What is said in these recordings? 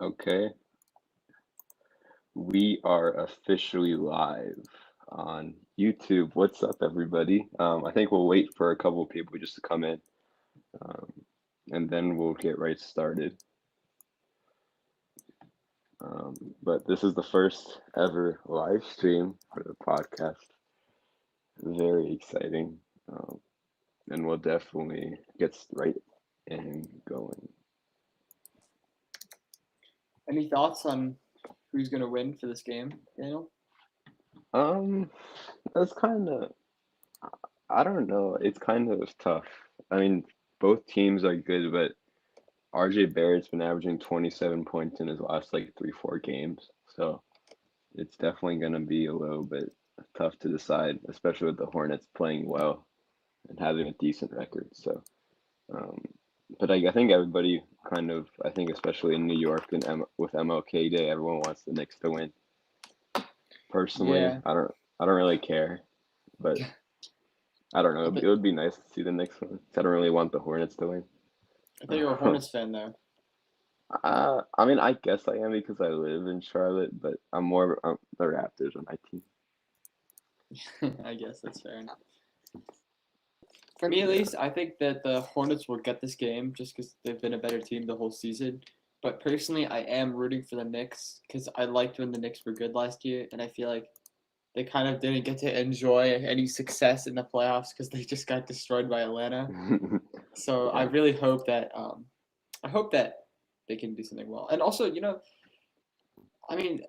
Okay, we are officially live on YouTube. What's up, everybody? I think we'll wait for a couple of people just to come in, um, and then we'll get right started. But this is the first ever live stream for the podcast. Very exciting, and we'll definitely get right and going. Any thoughts on who's going to win for this game, Daniel? That's kind of, I don't know. It's kind of tough. I mean, both teams are good, but RJ Barrett's been averaging 27 points in his last like 3, 4 games. So it's definitely going to be a little bit tough to decide, especially with the Hornets playing well and having a decent record. So, um, but I think everybody kind of, I think especially in New York and with MLK Day, everyone wants the Knicks to win. Personally, Yeah. I don't really care, but I don't know. It would be nice to see the Knicks win. I don't really want the Hornets to win. I thought you were a Hornets fan, though. I mean, I guess I am because I live in Charlotte, but I'm more the Raptors are my team. I guess that's fair enough. For me, at least, I think that the Hornets will get this game just because they've been a better team the whole season. But personally, I am rooting for the Knicks because I liked when the Knicks were good last year, and I feel like they kind of didn't get to enjoy any success in the playoffs because they just got destroyed by Atlanta. So I really hope that they can do something well. And also, I mean,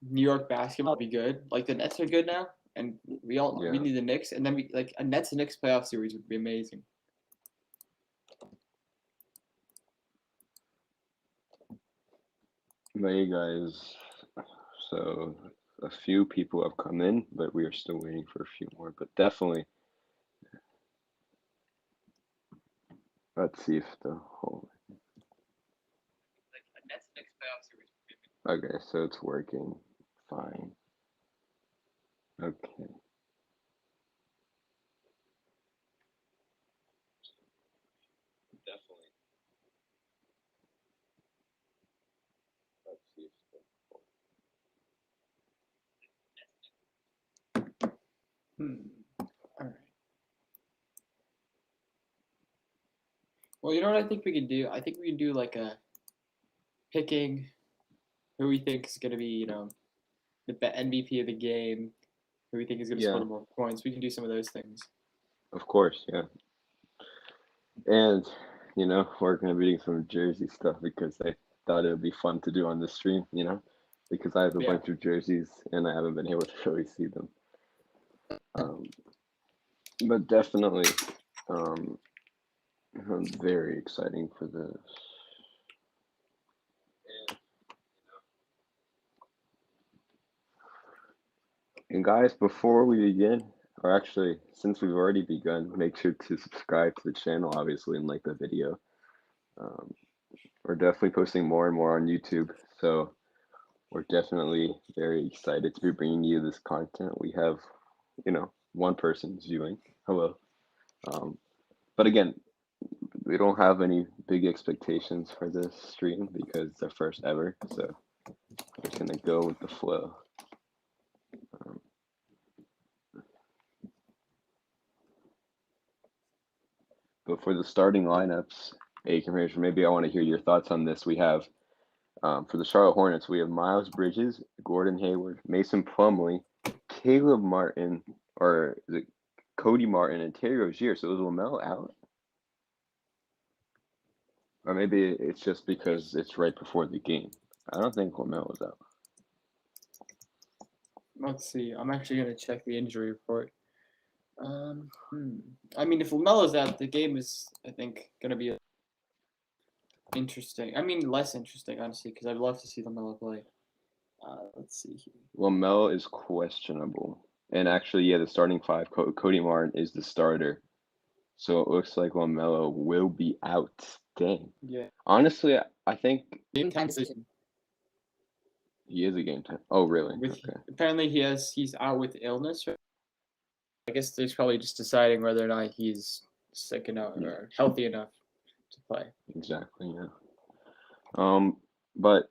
New York basketball will be good. Like the Nets are good now, and we need the Knicks, and then we like a Nets and Knicks playoff series would be amazing. Hey guys, so a few people have come in, but we are still waiting for a few more. But definitely, let's see if the whole. Like a Nets and Knicks playoff series would be amazing. Okay, so it's working fine. Okay. Definitely. Let's see if All right. Well, you know what I think we can do? I think we can do like a picking who we think is going to be, the MVP of the game, who we think is going to score the more points. We can do some of those things. Of course, yeah. And, we're going to be doing some jersey stuff because I thought it would be fun to do on the stream, because I have a bunch of jerseys and I haven't been able to really see them. But definitely, very exciting for this. And guys, before we begin, or actually, since we've already begun, make sure to subscribe to the channel, obviously, and like the video. We're definitely posting more and more on YouTube, so we're definitely very excited to be bringing you this content. We have, one person viewing. Hello. But again, we don't have any big expectations for this stream because it's our first ever, so we're just gonna go with the flow. But for the starting lineups, EKAMRESH, maybe I want to hear your thoughts on this. We have, for the Charlotte Hornets, we have Miles Bridges, Gordon Hayward, Mason Plumlee, Caleb Martin, or is it Cody Martin, and Terry Rozier. So is Lamelo out? Or maybe it's just because it's right before the game. I don't think Lamelo's out. Let's see. I'm actually going to check the injury report. I mean, if Lamelo's out, the game is, I think, going to be interesting. I mean, less interesting, honestly, because I'd love to see Lamelo play. Let's see here. Lamelo is questionable. And actually, yeah, the starting five, Cody Martin is the starter. So it looks like Lamelo will be out. Dang. Yeah. Honestly, I think game time decision. He is a game time. Oh, really? Okay. Apparently, he's out with illness. I guess they're probably just deciding whether or not he's sick enough or healthy enough to play. Exactly. Yeah. But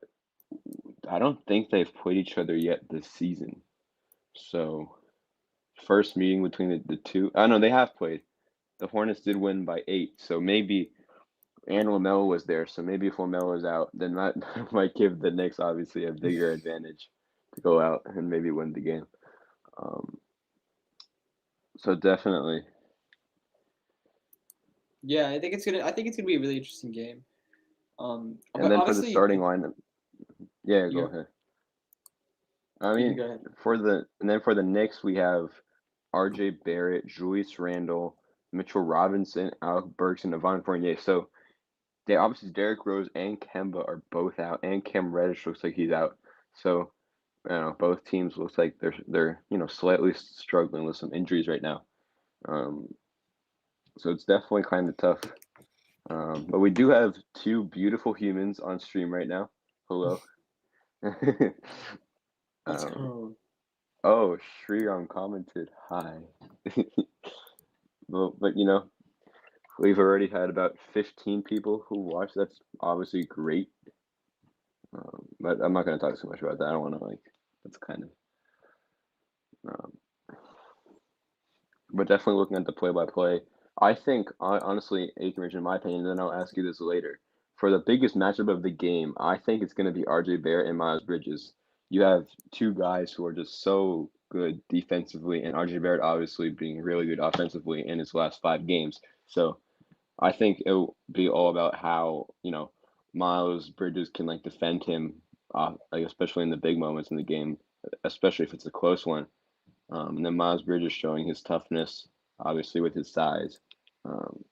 I don't think they've played each other yet this season. So first meeting between the two. I know they have played. The Hornets did win by 8, so maybe and LaMelo was there. So maybe if LaMelo's out, then that might give the Knicks obviously a bigger advantage to go out and maybe win the game. Um, so definitely, Yeah, I think it's gonna be a really interesting game. and But then for the honestly, starting lineup, yeah, go you ahead. I you can mean, go ahead. for the Knicks, we have R.J. Barrett, Julius Randle, Mitchell Robinson, Alec Burks, and Yvonne Fournier. So they obviously Derrick Rose and Kemba are both out, and Cam Reddish looks like he's out. So I don't know, both teams looks like they're slightly struggling with some injuries right now. Um, so it's definitely kind of tough. But we do have two beautiful humans on stream right now. Hello. Let's um, go. oh, Shriram commented hi. But we've already had about 15 people who watch. That's obviously great. But I'm not going to talk too much about that. I don't want to that's kind of. Um, but definitely looking at the play-by-play, I think honestly, Aikenridge, in my opinion, and then I'll ask you this later. For the biggest matchup of the game, I think it's going to be R.J. Barrett and Miles Bridges. You have two guys who are just so good defensively, and R.J. Barrett obviously being really good offensively in his last 5 games. So I think it'll be all about how Miles Bridges can defend him, especially in the big moments in the game, especially if it's a close one. And then Miles Bridges showing his toughness, obviously with his size. Um,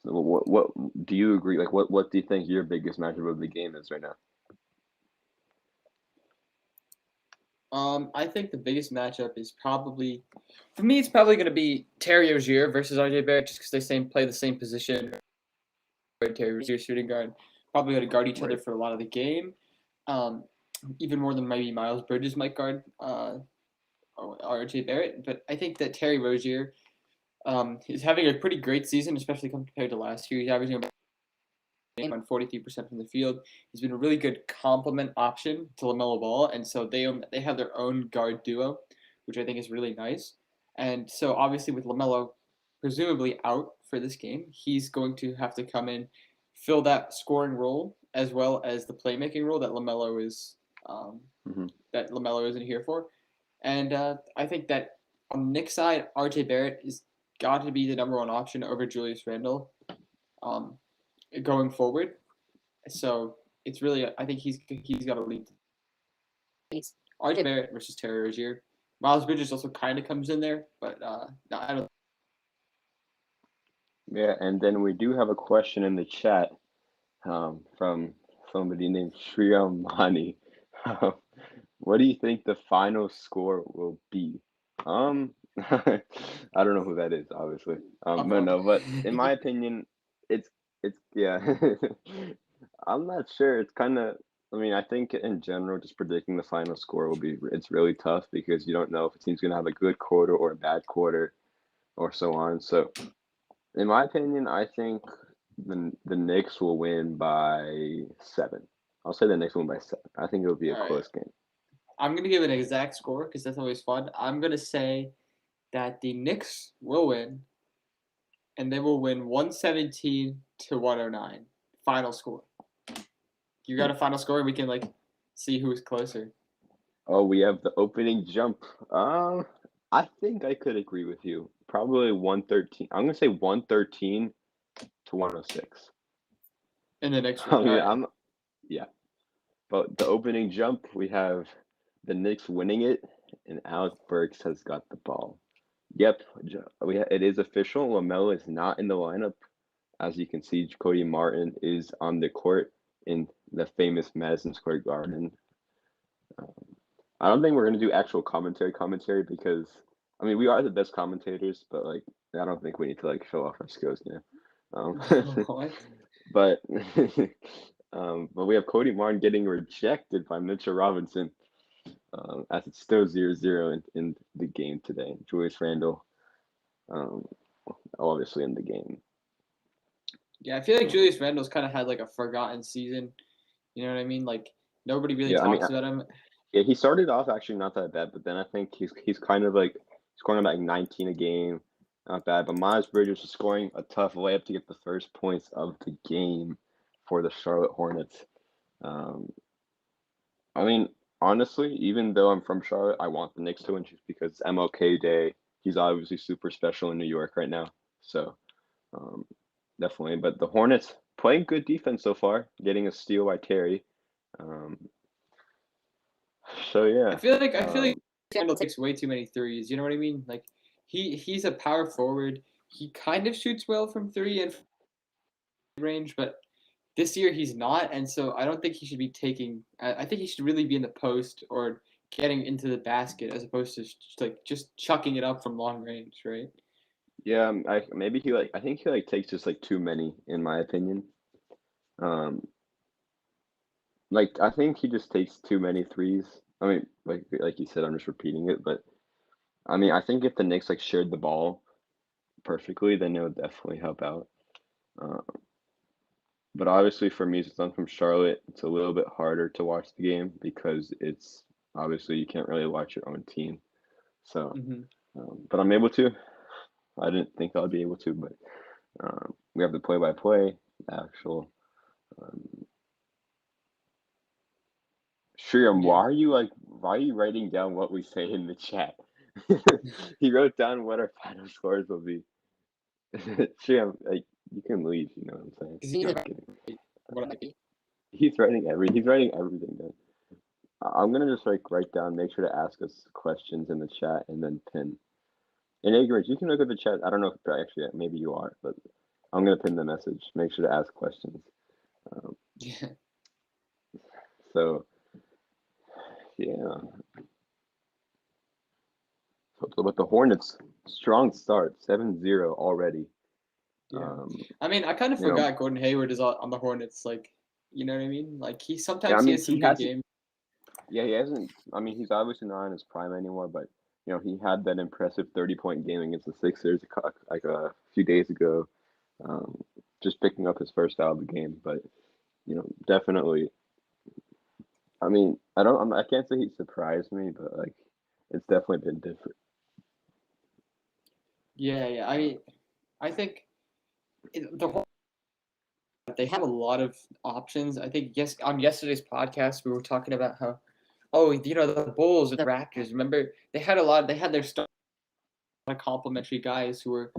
so what do you agree? What do you think your biggest matchup of the game is right now? I think the biggest matchup is probably, for me, it's probably going to be Terry Rozier versus RJ Barrett, just because play the same position. Terry Rozier, shooting guard, probably going to guard each other Right. for a lot of the game, um, even more than maybe Miles Bridges might guard RJ Barrett. But I think that Terry Rozier is having a pretty great season, especially compared to last year. He's averaging on 43% from the field. He's been a really good complement option to LaMelo Ball, and so they have their own guard duo, which I think is really nice. And so obviously with LaMelo presumably out for this game, he's going to have to come in, fill that scoring role as well as the playmaking role that um, Mm-hmm. LaMelo isn't here for. And I think that on the Knicks side, RJ Barrett is got to be the number one option over Julius Randle. Um, Going forward. So it's really, I think he's got to lead. RJ Barrett versus Terry Rozier. Miles Bridges also kind of comes in there, but no, I don't. Yeah, and then we do have a question in the chat from somebody named Shriya Mani. What do you think the final score will be? I don't know who that is, obviously. But Well, no, but in my opinion, it's yeah. I'm not sure. It's kind of. I mean, I think in general, just predicting the final score it's really tough because you don't know if a team's gonna have a good quarter or a bad quarter or so on. So, in my opinion, I think the Knicks will win by 7. I'll say the Knicks will win by 7. I think it'll be a all right. close game. I'm gonna give an exact score because that's always fun. I'm gonna say that the Knicks will win, and they will win 117 to 109. Final score. You got a final score? We can see who's closer. Oh, we have the opening jump. I think I could agree with you. Probably 113. I'm gonna say 113 to 106. And the Knicks I win. All mean, right. yeah. But the opening jump, we have the Knicks winning it, and Alec Burks has got the ball. Yep, it is official. LaMelo is not in the lineup. As you can see, Cody Martin is on the court in the famous Madison Square Garden. I don't think we're gonna do actual commentary because I mean we are the best commentators, but I don't think we need to show off our skills, What? but but we have Cody Martin getting rejected by Mitchell Robinson, as it's still 0-0 in the game today. Julius Randle, um, obviously in the game. Yeah, I feel like Julius Randle's kind of had like a forgotten season. You know what I mean? Like nobody really Yeah, I mean, talks about him. yeah, he started off actually not that bad, but then I think he's kind of like scoring like 19 a game, not bad. But Miles Bridges is scoring a tough layup to get the first points of the game for the Charlotte Hornets. Um, I mean, honestly, even though I'm from Charlotte, I want the Knicks to win just because it's MLK Day. He's obviously super special in New York right now, so um, definitely. But the Hornets playing good defense so far, getting a steal by Terry. Um, so I yeah. feel like Randle takes way too many threes. You know what I mean? Like he's a power forward. He kind of shoots well from three and range, but this year he's not, and so I don't think he should be taking. I think he should really be in the post or getting into the basket as opposed to like just chucking it up from long range, right? Yeah, I maybe he like I think he like takes just like too many in my opinion. Um, like I think he just takes too many threes. I mean, like you said, I'm just repeating it, but I mean, I think if the Knicks like shared the ball perfectly, then it would definitely help out. Uh, but obviously for me, since I'm from Charlotte, it's a little bit harder to watch the game because it's obviously you can't really watch your own team. So, Mm-hmm. but I'm able to. I didn't think I'd be able to, but we have the play-by-play, actual. Um, Shriyam, Yeah. why are you writing down what we say in the chat? He wrote down what our final scores will be. Shriyam, like you can leave, you know what I'm saying? Is he No, gonna I'm kidding. what I be? He's writing everything down. I'm gonna just like write down, make sure to ask us questions in the chat and then pin. In ignorance, you can look at the chat. I don't know if actually maybe you are, but I'm gonna pin the message. Make sure to ask questions. Um, Yeah. so yeah, but the Hornets strong start, 7-0 already. Yeah. Um, I mean, I kind of you know, forgot Gordon Hayward is on the Hornets. Like, you know what I mean? Like he yeah, I sometimes he mean has some he good hasn't. games. Yeah, he hasn't. I mean, he's obviously not in his prime anymore, but you know, he had that impressive 30-point game against the Sixers like a few days ago. Um, just picking up his first out of the game, but you know, definitely. I mean, I can't say he surprised me, but like, it's definitely been different. Yeah, yeah. I mean, I think the whole they have a lot of options. I think yes, on yesterday's podcast we were talking about how, oh, you know, the Bulls and the Raptors. Remember, they had a lot. They had their complementary guys who were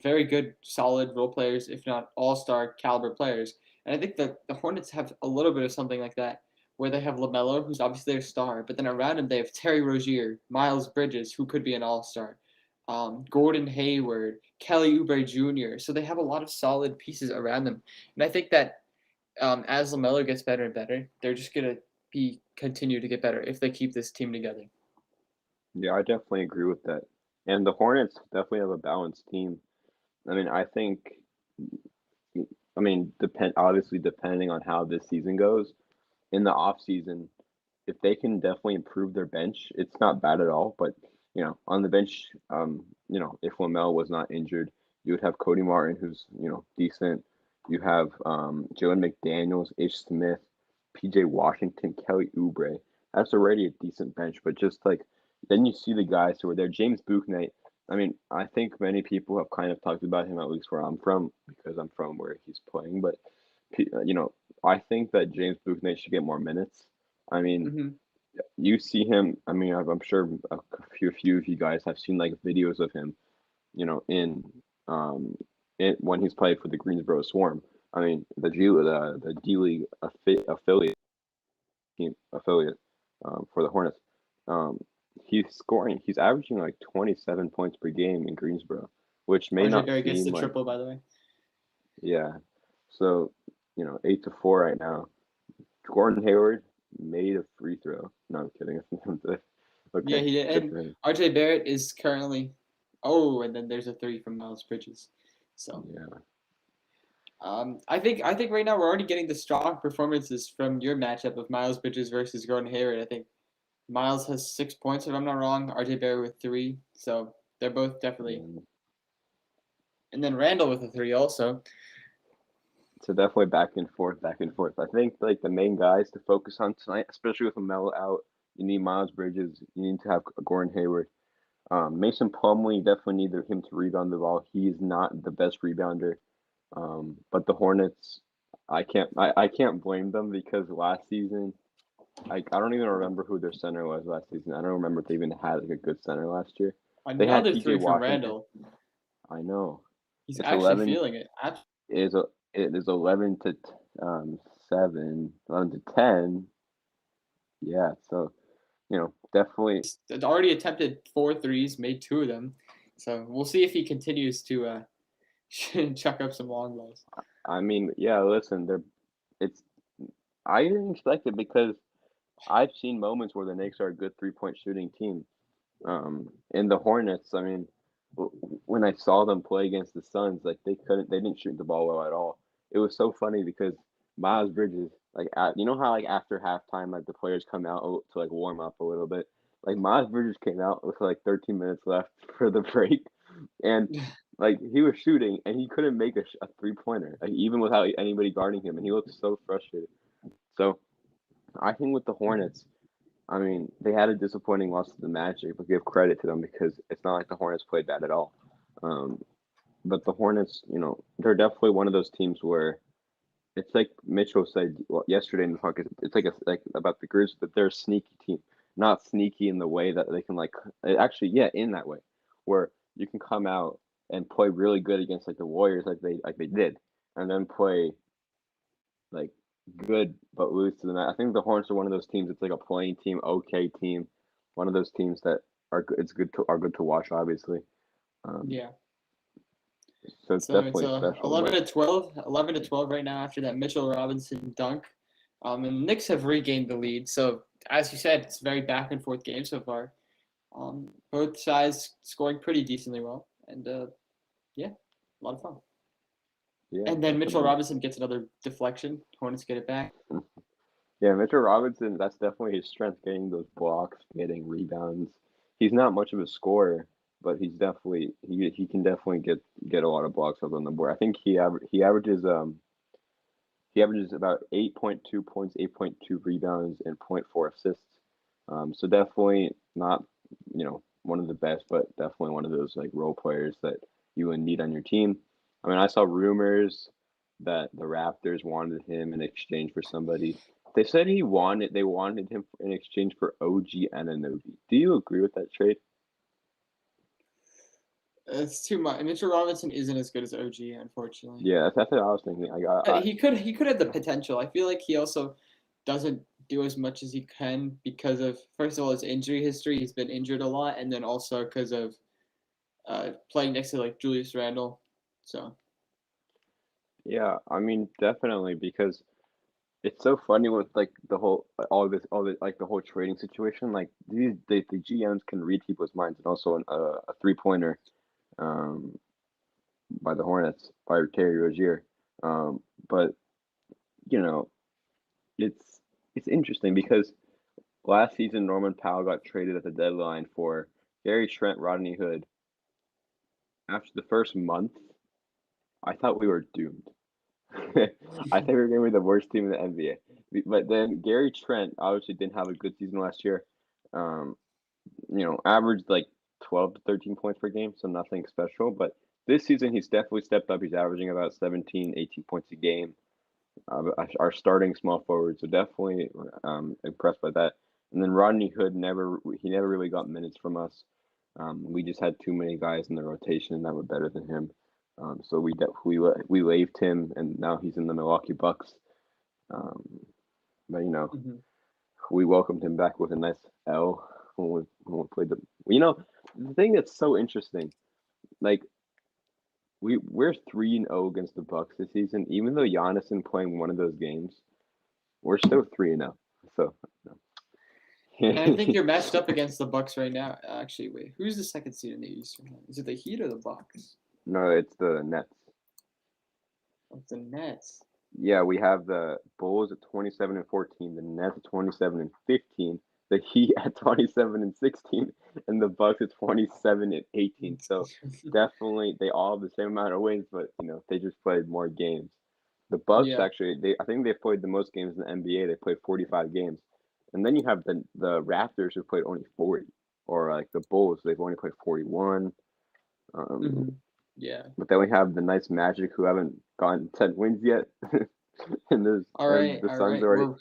very good, solid role players, if not all-star caliber players. And I think that the Hornets have a little bit of something like that, where they have LaMelo, who's obviously their star, but then around him they have Terry Rozier, Miles Bridges, who could be an all-star, Gordon Hayward, Kelly Oubre Jr. So they have a lot of solid pieces around them, and I think that as LaMelo gets better and better, they're just gonna continue to get better if they keep this team together. Yeah, I definitely agree with that. And the Hornets definitely have a balanced team. I mean, I think, obviously depending on how this season goes, in the off season, if they can definitely improve their bench, it's not bad at all. But you know, on the bench, if Lamelo was not injured, you would have Cody Martin, who's decent. You have Jalen McDaniels, Ish Smith, P.J. Washington, Kelly Oubre. That's already a decent bench. But just like then you see the guys who are there. James Bouknight. I mean, I think many people have kind of talked about him, at least where I'm from, because I'm from where he's playing. But I think that James Bouknight should get more minutes. I mean, Mm-hmm. you see him. I mean, I'm sure a few of you guys have seen like videos of him, in when he's played for the Greensboro Swarm. I mean, the D League affiliate team affiliate for the Hornets. Um, he's scoring. He's averaging like 27 points per game in Greensboro, which may RJ not Barrett gets the seem like triple, by the way. yeah. So 8-4 right now. Gordon Hayward made a free throw. No, I'm kidding. Yeah, Okay, he did. good And for him. RJ Barrett is currently, oh, and then there's a three from Miles Bridges. So Yeah. I think right now we're already getting the strong performances from your matchup of Miles Bridges versus Gordon Hayward. I think Miles has 6 points if I'm not wrong. RJ Barrett with three, so they're both definitely, Yeah. and then Randall with a three also. So definitely back and forth, back and forth. I think like the main guys to focus on tonight, especially with Melo out, you need Miles Bridges, you need to have Gordon Hayward. Mason Plumlee, you definitely need him to rebound the ball. He is not the best rebounder. But the Hornets, I can't blame them because last season, I don't even remember who their center was last season. I don't remember if they even had like a good center last year. They had Another P.J. three from Washington. Randall. I know. He's It's actually 11. feeling it. It is 11 to 7, 11 to 10. Yeah, so definitely. He's already attempted 4 threes, made 2 of them. So we'll see if he continues to chuck up some long balls. I mean, yeah. Listen, it's. I didn't expect it because I've seen moments where the Knicks are a good 3-point shooting team. In the Hornets, I mean, when I saw them play against the Suns, like they didn't shoot the ball well at all. It was so funny because Miles Bridges, like you know how like after halftime, like the players come out to like warm up a little bit. Like Miles Bridges came out with like 13 minutes left for the break, and like he was shooting and he couldn't make a 3-pointer, like even without anybody guarding him, and he looked so frustrated. So I think with the Hornets. I mean, they had a disappointing loss to the Magic, but give credit to them because it's not like the Hornets played bad at all. Um, but the Hornets, they're definitely one of those teams where it's like Mitchell said yesterday in the podcast. It's like about the Grizz that they're a sneaky team, not sneaky in the way that they can actually, yeah, in that way where you can come out and play really good against like the Warriors like they did, and then play like good but lose to the Nets. I think the Hornets are one of those teams. It's like a playing team, okay team, one of those teams that are good to watch, obviously. Yeah. So it's So definitely special. 11 to 12, 11 to 12 right now after that Mitchell Robinson dunk. And the Knicks have regained the lead. So as you said, it's a very back and forth game so far. Both sides scoring pretty decently well, and yeah, a lot of fun. Yeah, And then Mitchell definitely. Robinson gets another deflection. Hornets get it back. Yeah, Mitchell Robinson, that's definitely his strength, getting those blocks, getting rebounds. He's not much of a scorer, but he can definitely get a lot of blocks up on the board. I think he averages about 8.2 points, 8.2 rebounds, and point 0.4 assists. So definitely not, one of the best, but definitely one of those like role players that you would need on your team. I mean, I saw rumors that the Raptors wanted him in exchange for somebody. They said they wanted him in exchange for OG Anunoby. Do you agree with that trade? It's too much. Mitchell Robinson isn't as good as OG, unfortunately. Yeah, that's what I was thinking. He could have the potential. I feel like he also doesn't do as much as he can because of, first of all, his injury history. He's been injured a lot, and then also because of playing next to like Julius Randle. So Yeah, I mean, definitely because it's so funny with like the whole all the like the whole trading situation. Like the GMs can read people's minds, and also a 3-pointer um, by the Hornets by Terry Rozier. But you know, it's it's interesting because last season Norman Powell got traded at the deadline for Gary Trent, Rodney Hood. After the first month, I thought we were doomed. I think we're going to be the worst team in the NBA. But then Gary Trent obviously didn't have a good season last year. Um, averaged like 12 to 13 points per game, so nothing special. But this season, he's definitely stepped up. He's averaging about 17, 18 points a game. Our starting small forward, so definitely impressed by that. And then Rodney Hood never really got minutes from us. We just had too many guys in the rotation that were better than him. So we waived him, and now he's in the Milwaukee Bucks. Um, but mm-hmm. we welcomed him back with a nice L when we played the. The thing that's so interesting, like we're 3-0 against the Bucks this season. Even though Giannis isn't playing one of those games, we're still 3-0. So. And I think you're matched up against the Bucks right now. Actually, wait, who's the second seed in the East? Is it the Heat or the Bucks? No, it's the Nets. It's the Nets. Yeah, we have the Bulls at 27-14, the Nets at 27-15, the Heat at 27-16, and the Bucks at 27-18. So definitely, they all have the same amount of wins, but they just played more games. The Bucks Yeah. actually, I think they've played the most games in the NBA. They played 45 games, and then you have the Raptors who played only 40, or like the Bulls, they've only played 41. hmm Um, Yeah. but then we have the nice Magic who haven't gotten 10 wins yet, All and right. the All Suns right. already.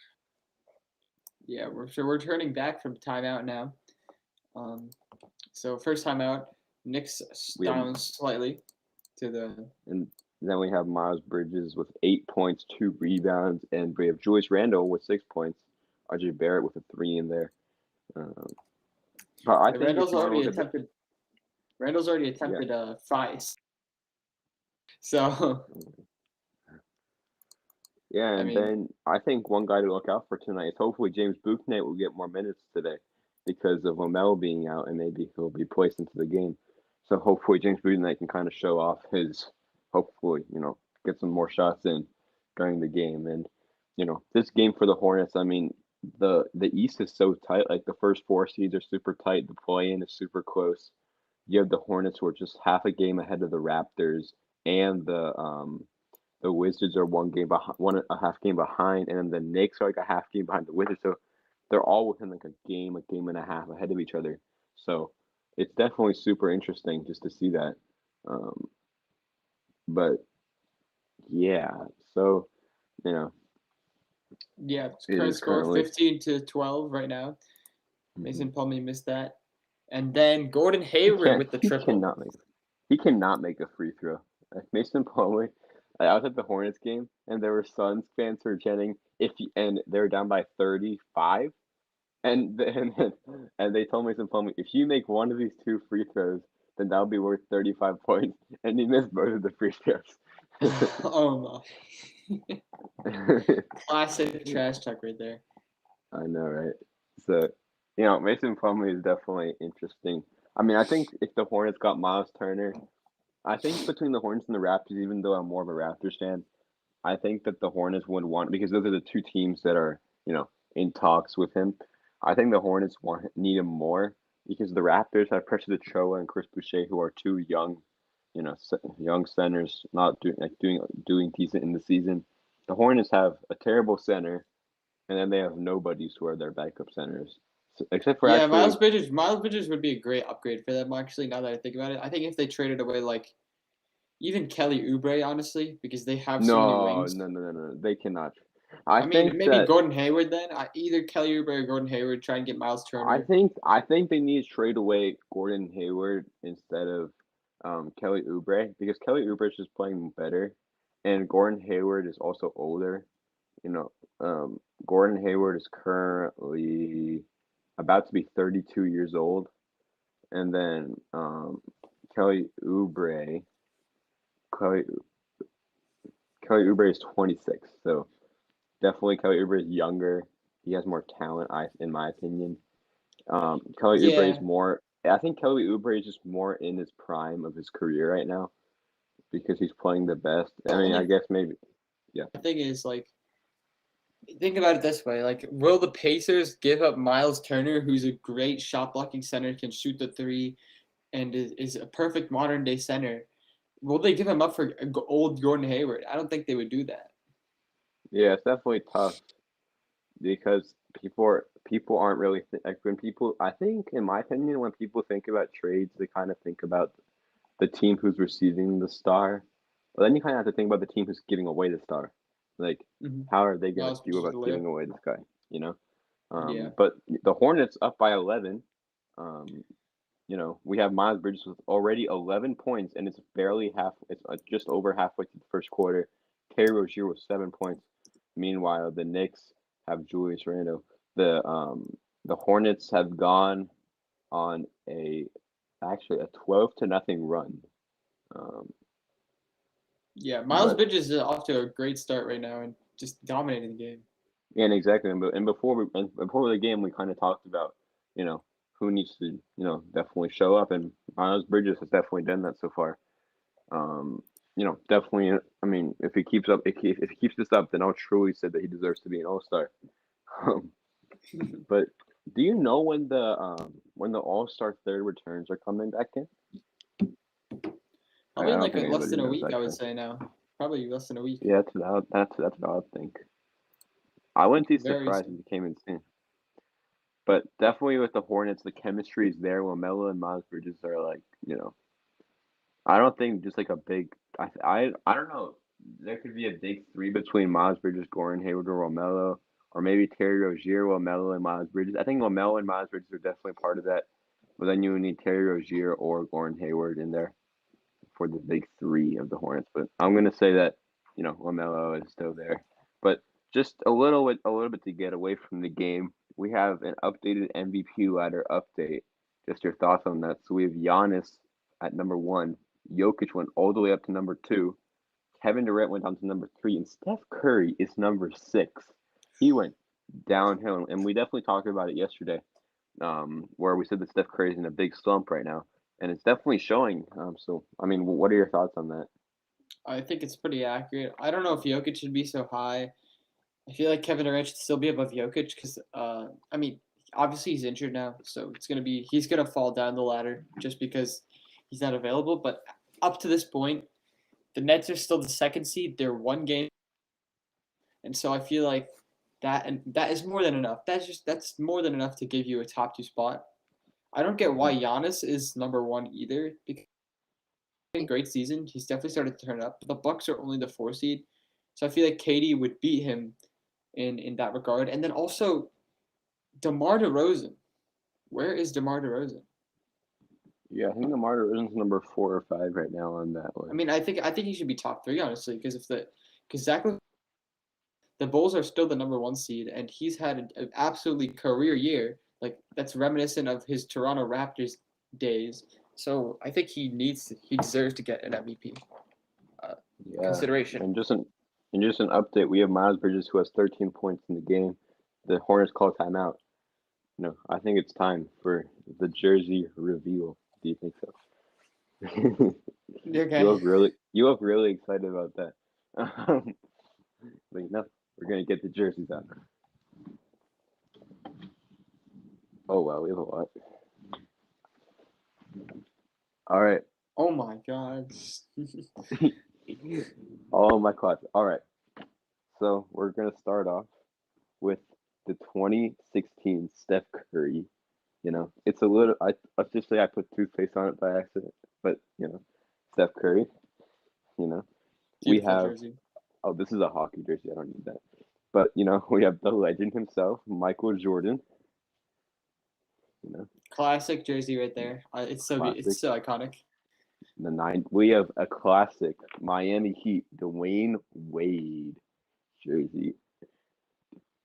We're turning back from timeout now. Um, so first timeout, Knicks We have down slightly to the. and then we have Miles Bridges with 8 points, 2 rebounds, and we have Julius Randle with 6 points. RJ Barrett with a three in there. Um, but I think if Randall's you want to already look at the attempted. Randall's already yeah. attempted five. So Yeah, I and mean, then I think one guy to look out for tonight is hopefully James Buchnet will get more minutes today because of Lamelo being out and maybe he'll be placed into the game. So hopefully James Buchnet can kind of show off his, hopefully, get some more shots in during the game. And, this game for the Hornets, I mean, the East is so tight. Like the first four seeds are super tight. The play-in is super close. You have the Hornets who are just half a game ahead of the Raptors and the Wizards are one game behind, one a half game behind, and then the Knicks are like a half game behind the Wizards. So they're all within like a game and a half ahead of each other. So it's definitely super interesting just to see that. Um, but yeah, so you know, yeah, it current is score currently 15-12 right now. mhm. Mason Plumlee missed that, and then Gordon he Hayward can't with the he triple. cannot make he cannot make a free throw. Like Mason Plumlee, I was at the Hornets game and there were Suns fans who were chanting and they were down by 35. And they told Mason Plumlee, if you make one of these two free throws, then that'll be worth 35 points. And he missed both of the free throws. Oh no! Classic trash talk right there. I know, right? So, Mason Plumlee is definitely interesting. I mean, I think if the Hornets got Miles Turner, I think between the Hornets and the Raptors, even though I'm more of a Raptors fan, I think that the Hornets would want because those are the two teams that are, in talks with him. I think the Hornets need him more because the Raptors have Precious Achiuwa and Chris Boucher, who are two young, young centers, not doing decent in the season. The Hornets have a terrible center, and then they have nobodies who are their backup centers, except for Yeah, actually Miles Bridges would be a great upgrade for them. Actually, now that I think about it, I think if they traded away like even Kelly Oubre, honestly, because they have so many no, wings. no, no, no, no, they cannot. I I mean, think maybe that Gordon Hayward then. Either Kelly Oubre or Gordon Hayward. Try and get Miles I Turner. think I think they need to trade away Gordon Hayward instead of Kelly Oubre because Kelly Oubre is just playing better, and Gordon Hayward is also older. You know, Gordon Hayward is currently about to be 32 years old, and then Kelly Oubre, Kelly Kelly Oubre is 26. So definitely Kelly Oubre is younger. He has more talent, in my opinion. Kelly Oubre is Yeah, more. I think Kelly Oubre is just more in his prime of his career right now because he's playing the best. the I mean, I only guess maybe, yeah. thing is like think about it this way: like, will the Pacers give up Miles Turner, who's a great shot blocking center, can shoot the three, and is a perfect modern day center? Will they give him up for old Gordon Hayward? I don't think they would do that. Yeah, it's definitely tough because people aren't really like when people. I think, in my opinion, when people think about trades, they kind of think about the team who's receiving the star, but then you kind of have to think about the team who's giving away the star. Like, Mm-hmm. how are they gonna Miles feel Bridges with about the layup. giving away this guy? You know. Yeah. But the Hornets up by 11. Um, we have Miles Bridges with already 11 points, and it's barely half. It's just over halfway through the first quarter. Terry Rozier with 7 points. Meanwhile, the Knicks have Julius Randle. The Hornets have gone on actually a 12-0 run. Um, Yeah, Miles but Bridges is off to a great start right now and just dominating the game. and exactly, and before the game, we kind of talked about you know who needs to definitely show up, and Miles Bridges has definitely done that so far. Um, definitely. I mean, if he keeps this up, then I'll truly say that he deserves to be an All Star. Um, but do you know when the All Star third returns are coming back in? Probably I in don't like think less anybody than a knows week, I would actually. say now. Probably less than a week. Yeah, that's what I would think. I wouldn't be Very surprised soon. if it came in soon. But definitely with the Hornets, the chemistry is there. Lamelo and Miles Bridges are like, I don't think just like a big. I don't know. There could be a big three between Miles Bridges, Gordon Hayward, or Lamelo, or maybe Terry Rozier, Lamelo, and Miles Bridges. I think Lamelo and Miles Bridges are definitely part of that. But then you would need Terry Rozier or Gordon Hayward in there for the big three of the Hornets. But I'm gonna say that Lamelo is still there. But just a little bit to get away from the game. We have an updated MVP ladder update. Just your thoughts on that. So we have Giannis at number 1. Jokic went all the way up to number 2. Kevin Durant went down to number 3, and Steph Curry is number 6. He went downhill, and we definitely talked about it yesterday, where we said that Steph Curry is in a big slump right now, and it's definitely showing. So, I mean, what are your thoughts on that? I think it's pretty accurate. I don't know if Jokic should be so high. I feel like Kevin Durant should still be above Jokic because, I mean, obviously he's injured now, so he's gonna fall down the ladder just because he's not available. But up to this point, the Nets are still the second seed. They're one game, and so I feel like that is more than enough. That's more than enough to give you a top 2 spot. I don't get why Giannis is number 1 either because a great season. He's definitely started to turn up. But the Bucks are only the 4 seed, so I feel like KD would beat him in that regard. And then also DeMar DeRozan. Where is DeMar DeRozan? Yeah, I think the DeRozan's number 4 or 5 right now on that I list. mean, I think he should be top 3 honestly because Zach, the Bulls are still the number 1 seed and he's had an absolutely career year. Like that's reminiscent of his Toronto Raptors days. So I think he deserves to get an MVP Yeah, consideration. and just an update. We have Miles Bridges who has 13 points in the game. The Hornets call timeout. I think it's time for the jersey reveal. Do you think so? Okay. You look really excited about that. But we're gonna get the jerseys out. Oh wow, we have a lot. All right. Oh my God. All my class. All right. So we're gonna start off with the 2016 Steph Curry. It's a little. I officially I put toothpaste on it by accident, but Steph Curry. You know, we Beautiful have. jersey. Oh, this is a hockey jersey. I don't need that. But we have the legend himself, Michael Jordan. Classic jersey right there. It's so Classic. it's so iconic. The 9. We have a classic Miami Heat, Dwayne Wade jersey.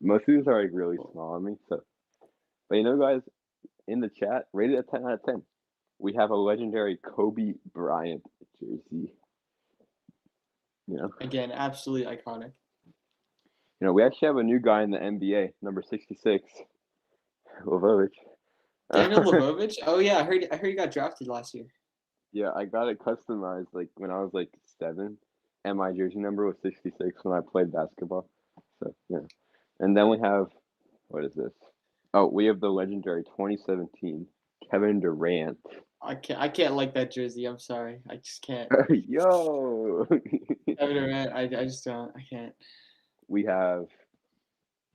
Most of these are like really small on me, so. But guys, in the chat, rated at 10 out of 10. We have a legendary Kobe Bryant jersey. Again, absolutely iconic. We actually have a new guy in the NBA, number 66, Lavovic. Daniel Lavovic. Oh yeah, I heard he got drafted last year. Yeah, I got it customized like when I was like 7, and my jersey number was 66 when I played basketball. So and then we have, what is this? Oh, we have the legendary 2017 Kevin Durant. I can't like that jersey. I'm sorry. I just can't. Yo. Kevin Durant. I just don't. I can't. We have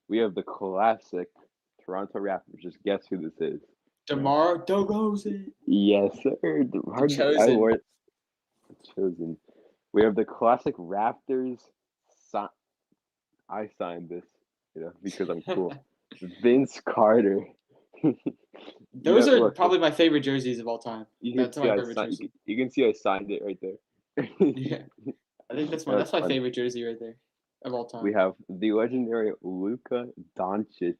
the classic Toronto Raptors. Just guess who this is. DeMar DeRozan. Yes, sir. I wore it. Chosen. We have the classic Raptors. I signed this, because I'm cool. Vince Carter. Those are probably my favorite jerseys of all time. That's my favorite jersey. You can see I signed it right there. Yeah, I think that's my favorite jersey right there of all time. We have the legendary Luka Doncic.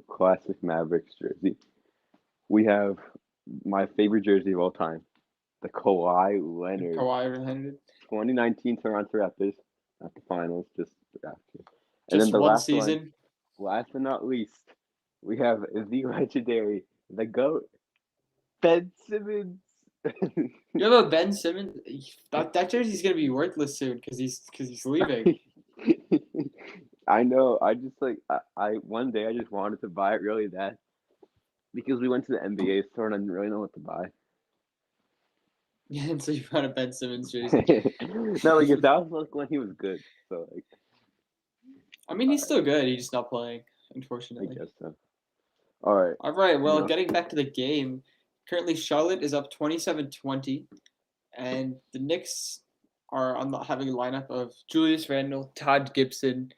Classic Mavericks jersey. We have my favorite jersey of all time, the Kawhi Leonard. 2019 Toronto Raptors, not the finals, just after. And then the last season. Last but not least, we have the legendary, the GOAT, Ben Simmons. You have a Ben Simmons? That jersey's gonna be worthless soon because he's leaving. I know. I just I one day I just wanted to buy it really bad because we went to the NBA store and I didn't really know what to buy. Yeah, and so you brought a Ben Simmons jersey. No, like that was like when he was good. So like, I mean, he's still good. He's just not playing, I unfortunately. guess so. All right. All right. Well, No. getting back to the game, currently Charlotte is up 27-20, and the Knicks are on having a lineup of Julius Randle, Todd Gibson,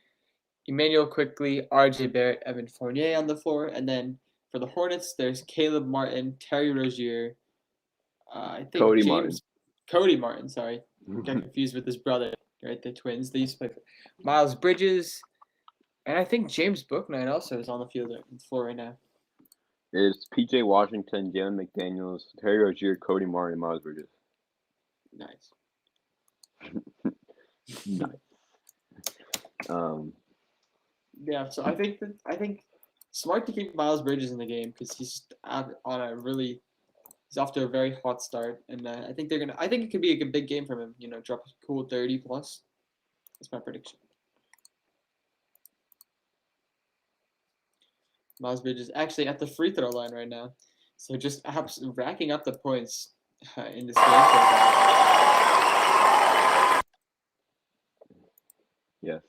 Emmanuel Quickly, R.J. Barrett, Evan Fournier on the floor, and then for the Hornets, there's Caleb Martin, Terry Rozier, I think Cody Martin. Sorry, got confused with his brother. Right, the twins. They used to play for Miles Bridges, and I think James Bouknight also is on the field on the floor right now. It's P.J. Washington, Jalen McDaniels, Terry Rozier, Cody Martin, and Miles Bridges. Nice. Nice. Yeah, so I think smart to keep Miles Bridges in the game because he's he's off to a very hot start, and I think it could be a big game from him. Drop a cool 30 plus. That's my prediction. Miles Bridges actually at the free throw line right now, so just racking up the points in this game. Yes.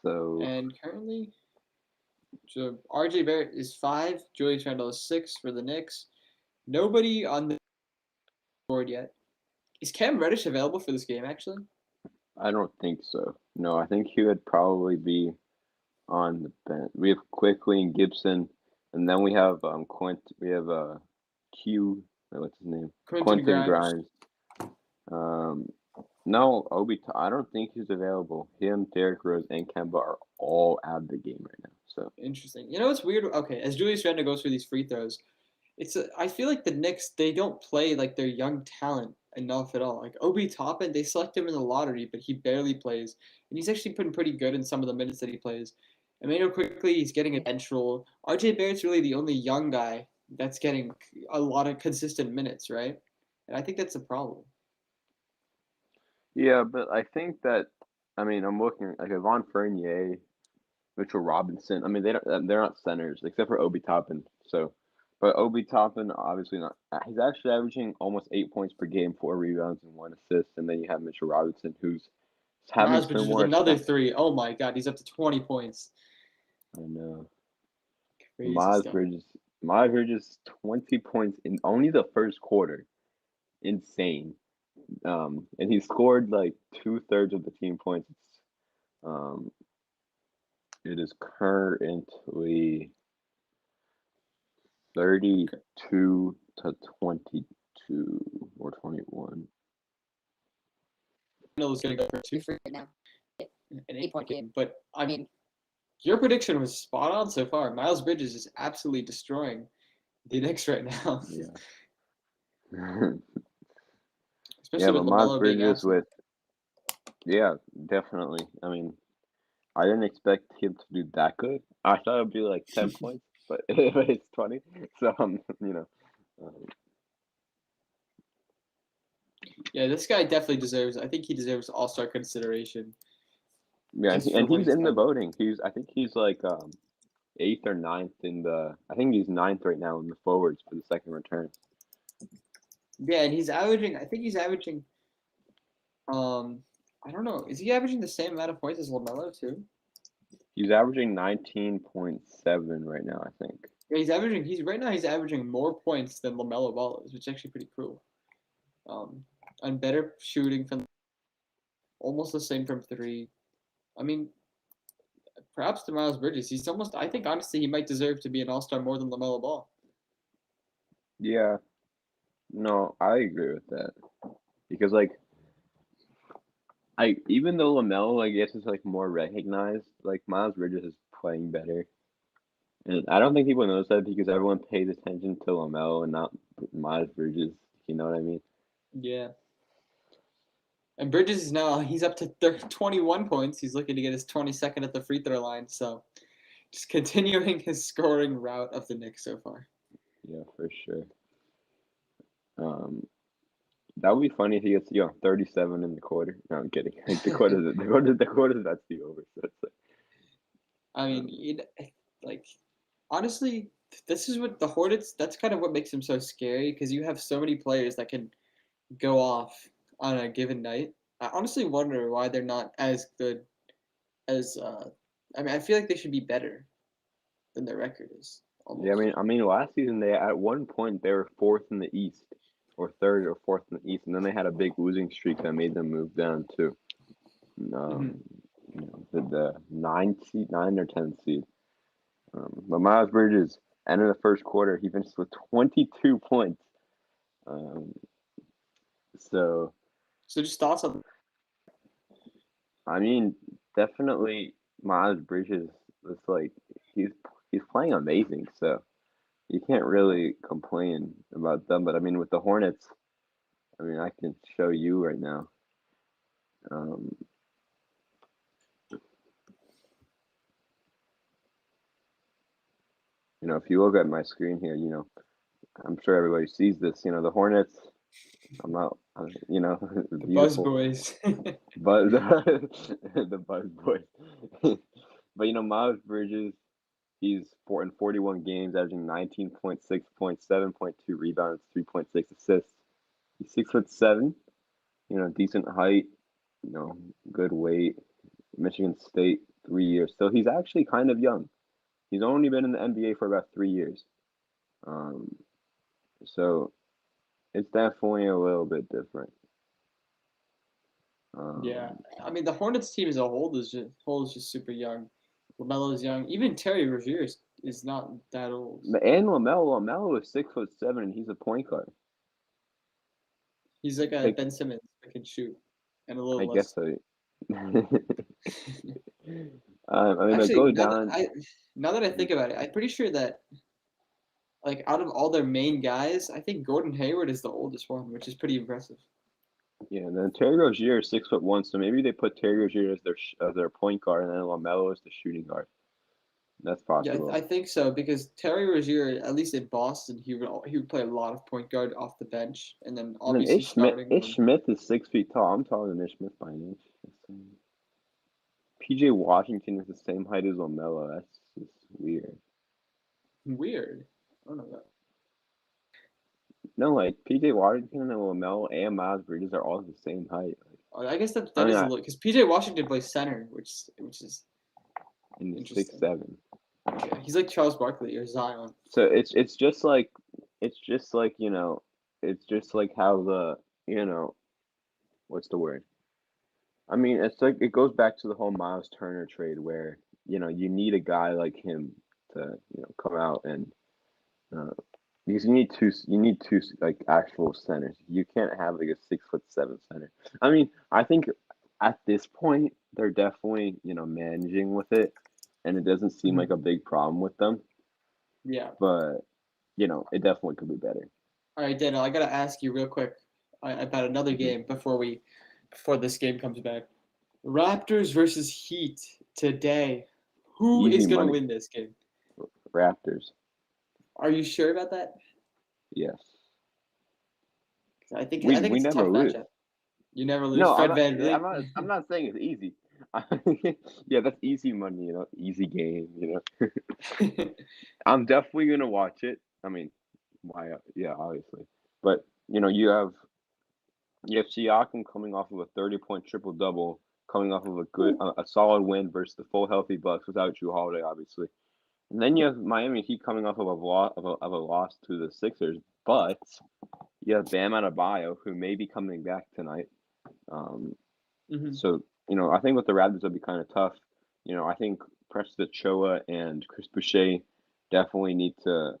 So. And currently, so R.J. Barrett is 5, Julius Randle is 6 for the Knicks. Nobody on the board yet. Is Cam Reddish available for this game, actually? I don't think so. No, I think he would probably be on the bench. We have Quickly and Gibson, and then we have We have Q. What's his name? Quentin Grimes. No, I don't think he's available. Him, Derrick Rose, and Kemba are all out of the game right now. So interesting. It's weird. Okay, as Julius Randle goes through these free throws, I feel like the Knicks, they don't play like their young talent enough at all. Like Obi Toppin, they select him in the lottery, but he barely plays, and he's actually been pretty good in some of the minutes that he plays. Emmanuel Quickly, he's getting a bench role. RJ Barrett's really the only young guy that's getting a lot of consistent minutes, right? And I think that's a problem. yeah, but I think that I'm looking like Yvonne Fournier, Mitchell Robinson. I mean, they're not centers except for Obi Toppin. So, but Obi Toppin obviously not. He's actually averaging almost 8 points per game, 4 rebounds and 1 assist. And then you have Mitchell Robinson, who's having Miles Bridges with similar another stuff. 3. Oh my God, he's up to 20 points. I know. Crazy Miles stuff. Bridges, 20 points in only the first quarter. Insane. And he scored like 2/3 of the team points. It is currently 32 to 22 or 21. Is going to go for 2 for now. An 8-point game, but I mean, your prediction was spot on so far. Miles Bridges is absolutely destroying the Knicks right now. Yeah. Especially with Miles LaMelo being Bridges absent. yeah, definitely. I didn't expect him to do that good. I thought it would be like 10 points, but it's 20. So, yeah, this guy definitely deserves. I think he deserves All-Star consideration. yeah, and he's in the voting. I think he's like 8th or 9th I think he's 9th right now in the forwards for the second return. Yeah, and I think he's averaging, I don't know. Is he averaging the same amount of points as LaMelo too? He's averaging 19.7 right now, I think. Yeah, he's averaging more points than LaMelo Ball is, which is actually pretty cool. And better shooting from almost the same from 3. I mean, perhaps to Miles Bridges, I think honestly he might deserve to be an All-Star more than LaMelo Ball. Yeah. No, I agree with that. Because even though LaMelo, I guess, is like more recognized, like Miles Bridges is playing better. And I don't think people notice that because everyone pays attention to LaMelo and not Miles Bridges. You know what I mean? Yeah. And Bridges he's up to 21 points. He's looking to get his 22nd at the free throw line. So just continuing his scoring route of the Knicks so far. Yeah, for sure. That would be funny if he gets 37 in the quarter. No, I'm kidding. Like the quarter's about to be over. So it's like, I mean, honestly, this is what the Hornets. That's kind of what makes them so scary because you have so many players that can go off on a given night. I honestly wonder why they're not as good as. I mean, I feel like they should be better than their record is Yeah, almost. I mean, last season they at one point they were fourth in the East, or third or fourth in the East, and then they had a big losing streak that made them move down to Hmm. um, the nine or 10th seed. But Miles Bridges, end of the first quarter, he finished with 22 points. Um, so So just thoughts on. I mean, definitely Miles Bridges was like he's he's playing amazing. So you can't really complain about them. But I mean, with the Hornets, I mean, I can show you right now. Um, if you look at my screen here, I'm sure everybody sees this. The Hornets. I'm not, The Buzz beautiful, Boys. but the Buzz Boys. But Miles Bridges, he's 41 games, averaging 19.6 points, 7.2 rebounds, 3.6 assists. He's 6'7", decent height, you know, good weight. Michigan State, 3 years. So he's actually kind of young. He's only been in the NBA for about 3 years. Um, so it's definitely a little bit different. Yeah, Um, I mean the Hornets team as a whole is just super young. LaMelo's young. Even Terry Rozier is not that old. and Lamelo is 6'7", and he's a point guard. He's like a Like Ben Simmons that can shoot and a I little guess less. so. I mean, but Actually, go now that down. I now that I think about it, I'm pretty sure that like out of all their main guys, I think Gordon Hayward is the oldest one, which is pretty impressive. Yeah, and then Terry Rozier is 6'1", so maybe they put Terry Rozier as their point guard, and then Lamelo as the shooting guard. That's Yeah, I possible. think so because Terry Rozier, at least in Boston, he would play a lot of point guard off the bench, and then And then obviously starting Ish when. Smith is 6 feet tall. I'm taller than Ish Smith by an inch. PJ Washington is the same height as Lamelo. That's just weird. Weird. I don't know that. No, like PJ Washington and Lamelo and Miles Bridges are all the same height. I guess that I that mean, is a little because PJ Washington plays center, which is and he's six interesting. seven. Yeah, he's like Charles Barkley or Zion. So it's just like it's just like how you know what's the word? I mean, it's like it goes back to the whole Miles Turner trade where you need a guy like him to come out and uh, because you need two like actual centers. You can't have like a 6'7" center. I mean, I think at this point they're definitely managing with it, and it doesn't seem Hmm. like a big problem with them. Yeah. But it definitely could be better. All right, Daniel, I gotta ask you real quick about another Hmm. game before this game comes back. Raptors versus Heat today. Who Easy is gonna money, win this game? Raptors. Are you sure about that? Yes, 'Cause I think we I think we it's a never tough lose. matchup. You never lose. No, I'm Fred not. Van I'm Vliet. not. I'm not saying it's easy. Yeah, that's easy money. Easy game. I'm definitely gonna watch it. I mean, why? Yeah, obviously. But you have Siakam coming off of a 30-point triple double, coming off of a solid win versus the full healthy Bucks without Drew Holiday, obviously. And then you have Miami Heat coming off of a loss to the Sixers, but you have Bam Adebayo who may be coming back tonight. Um, Hmm. so I think with the Raptors it'll be kind of tough. I think Preston Ochoa and Chris Boucher definitely need to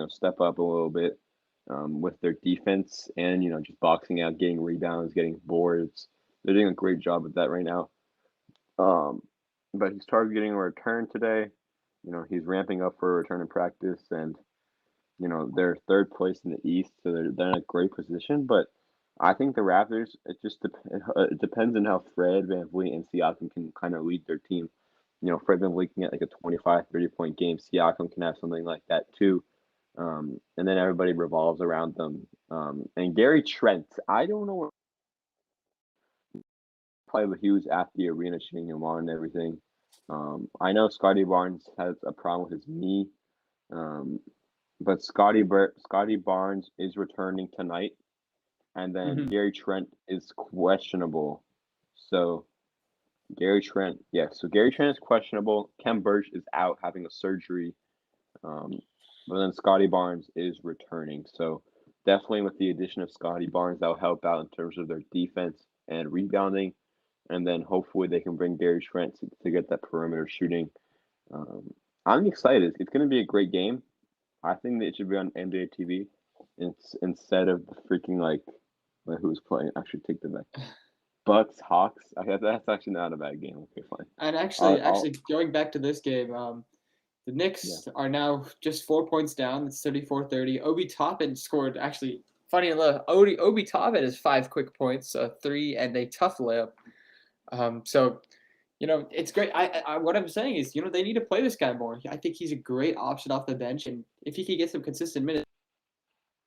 step up a little bit with their defense and just boxing out, getting rebounds, getting boards. They're doing a great job with that right now. Um, but he's targeting a return today. He's ramping up for a return in practice, and they're third place in the East, so they're in a great position. But I think the Raptors, it depends on how Fred VanVleet and Siakam can kind of lead their team. Fred VanVleet can get like a 25, 30-point game. Siakam can have something like that too. And then everybody revolves around them. And Gary Trent, I don't know, probably he was at the arena cheering him on and everything. I know Scotty Barnes has a problem with his knee. Um, but Scotty Barnes is returning tonight, and then Hmm. Gary Trent is questionable. So Gary Trent is questionable. Kem Birch is out having a surgery. Um, but then Scotty Barnes is returning. So definitely with the addition of Scotty Barnes, that'll help out in terms of their defense and rebounding. And then hopefully they can bring Gary Trent to get that perimeter shooting. Um, I'm excited. It's going to be a great game. I think that it should be on NBA TV instead of the freaking who's playing. Actually, take the back. Bucks Hawks. That's actually not a bad game. Okay, fine. And I'll actually, going back to this game, the yeah. Knicks are now just 4 points down. It's 34-30. Obi Toppin scored, actually, funny enough, Obi Toppin has 5 quick points, a three, and a tough layup. So, it's great. What I'm saying is, they need to play this guy more. I think he's a great option off the bench, and if he can get some consistent minutes,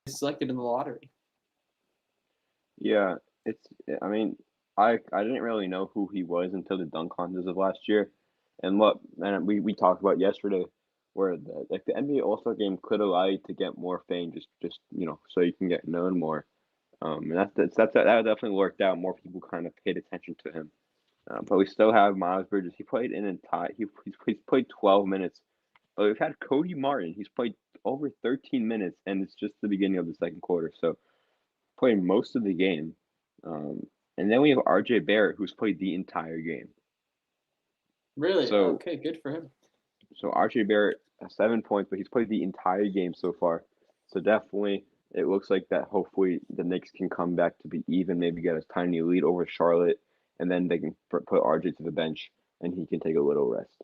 he's selected in the lottery. Yeah, it's. I mean, I didn't really know who he was until the dunk contest of last year, and we talked about yesterday, where the NBA All Star Game could allow you to get more fame, just so you can get known more. And that definitely worked out. More people kind of paid attention to him. But we still have Miles Bridges. He played in entire. He's played 12 minutes. But we've had Cody Martin. He's played over 13 minutes, and it's just the beginning of the second quarter. So playing most of the game. Um, and then we have RJ Barrett, who's played the entire game. Really? So Okay, good for him. so RJ Barrett has 7 points, but he's played the entire game so far. So definitely, it looks like that. Hopefully, the Knicks can come back to be even, maybe get a tiny lead over Charlotte, and then they can put RJ to the bench, and he can take a little rest.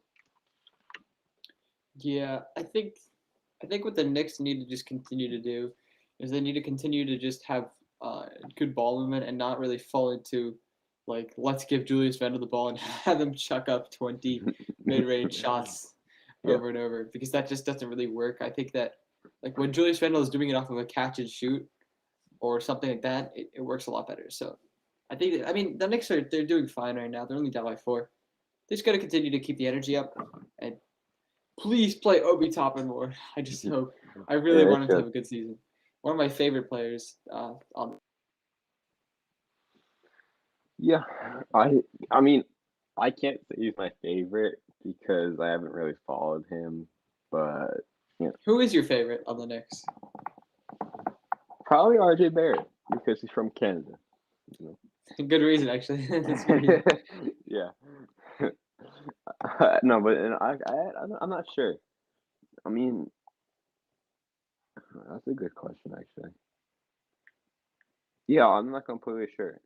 Yeah, I think what the Knicks need to just continue to do is they need to continue to just have good ball movement and not really fall into let's give Julius Randle the ball and have him chuck up 20 mid-range shots Yeah, over and over, because that just doesn't really work. I think that when Julius Randle is doing it off of a catch and shoot or something like that, it works a lot better. So I mean the Knicks they're doing fine right now. They're only down by 4. They just got to continue to keep the energy up and please play Obi Toppin more. I just hope. I really yeah, want it him to should. have a good season. One of my favorite players. Yeah, I I mean, I can't say he's my favorite because I haven't really followed him, but you know, Who is your favorite on the Knicks? probably RJ Barrett because he's from Canada. You Good reason, actually. That's good know? reason. Yeah. No, but I'm not sure. I mean, that's a good question actually. Yeah, I'm not completely sure.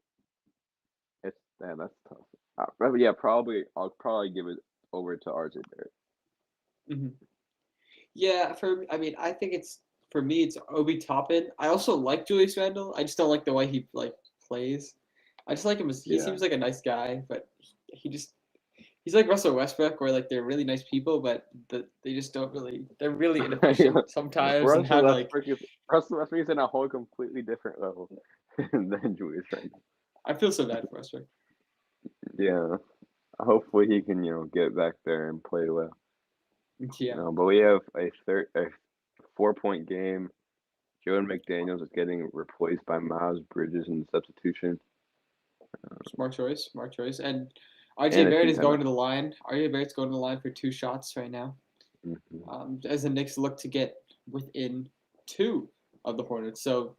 That's tough. But yeah, I'll probably give it over to RJ Barrett. Hmm. Yeah, I think it's for me. It's Obi Toppin. I also like Julius Randle. I just don't like the way he plays. I just like him as he Yeah. seems like a nice guy, but he's like Russell Westbrook, where they're really nice people, but they just don't really. They're really inefficient sometimes and Russell have Westbrook is Russell Westbrook is in a whole completely different level than Julius Randle. I feel so bad for Westbrook. Yeah, hopefully he can get back there and play well. Yeah. But we have a 4 point game. Jordan McDaniels is getting replaced by Miles Bridges in the substitution Smart choice. Smart choice. And RJ and a Barrett team is going timeout. to the line. RJ Barrett's going to the line for 2 shots right now. Hmm. As the Knicks look to get within 2 of the Hornets. So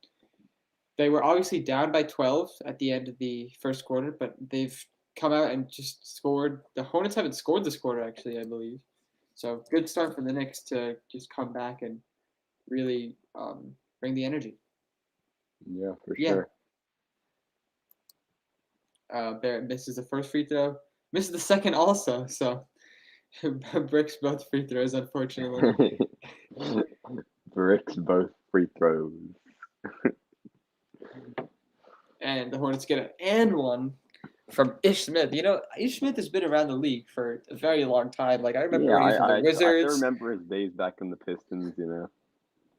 they were obviously down by 12 at the end of the first quarter, but they've come out and just scored. The Hornets haven't scored this quarter, actually, I believe. So good start for the Knicks to just come back and really bring the energy. Yeah, for Yeah, sure. Barrett misses the first free throw, misses the second also. So bricks both free throws, unfortunately. Bricks both free throws. And the Hornets get an and one from Ish Smith. Ish Smith has been around the league for a very long time. I remember Yeah, when he was with the I still Wizards. remember his days back in the Pistons.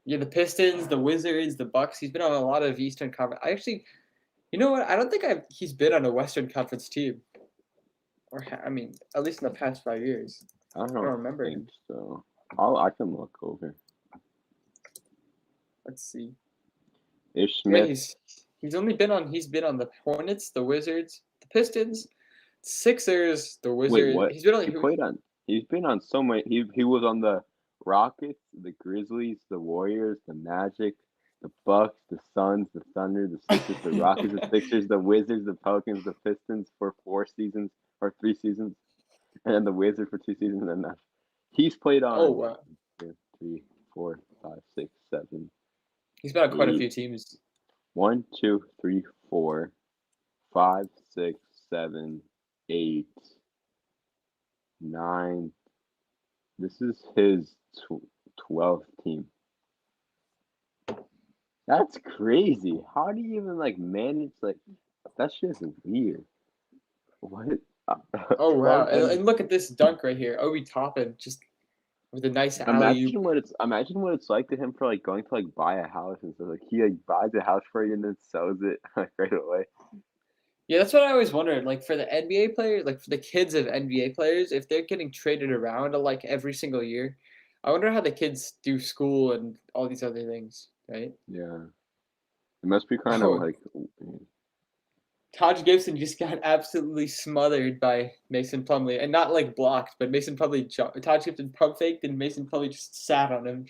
Yeah, the Pistons, the Wizards, the Bucks. He's been on a lot of Eastern Conference. You know what? I don't think he's been on a Western Conference team, or at least in the past 5 years. I I don't don't remember think him. so. I can look over. Let's see. Ish Wait, Smith. he's been on the Hornets, the Wizards, the Pistons, Sixers, the Wait, Wizards. what? He's been on so many. He was on the Rockets, the Grizzlies, the Warriors, the Magic, the Bucks, the Suns, the Thunder, the Sixers, the Rockets, the Sixers, the Wizards, the Pelicans, the Pistons for 4 seasons or 3 seasons, and then the Wizards for 2 seasons. And then he's played Oh on wow, 2, 3, 4, 5, 6, 7, he's been on quite a 8. few teams. 1, 2, 3, 4, 5, 6, 7, 8, 9. This is his 12th team. That's crazy. How do you even manage that shit is weird. What? Oh wow, And and look at this dunk right here, Obi Toppin, just with a nice alley oop. imagine what it's like to him for going to buy a house and stuff. He buys a house for you and then sells it right away. Yeah, that's what I always wondered. Like for the NBA players, like for the kids of NBA players, if they're getting traded around every single year, I wonder how the kids do school and all these other things, right? Yeah, it must be kind of Oh, Taj Gibson just got absolutely smothered by Mason Plumlee, and not blocked, but Mason Plumlee. Taj Gibson pump faked, and Mason Plumlee just sat on him.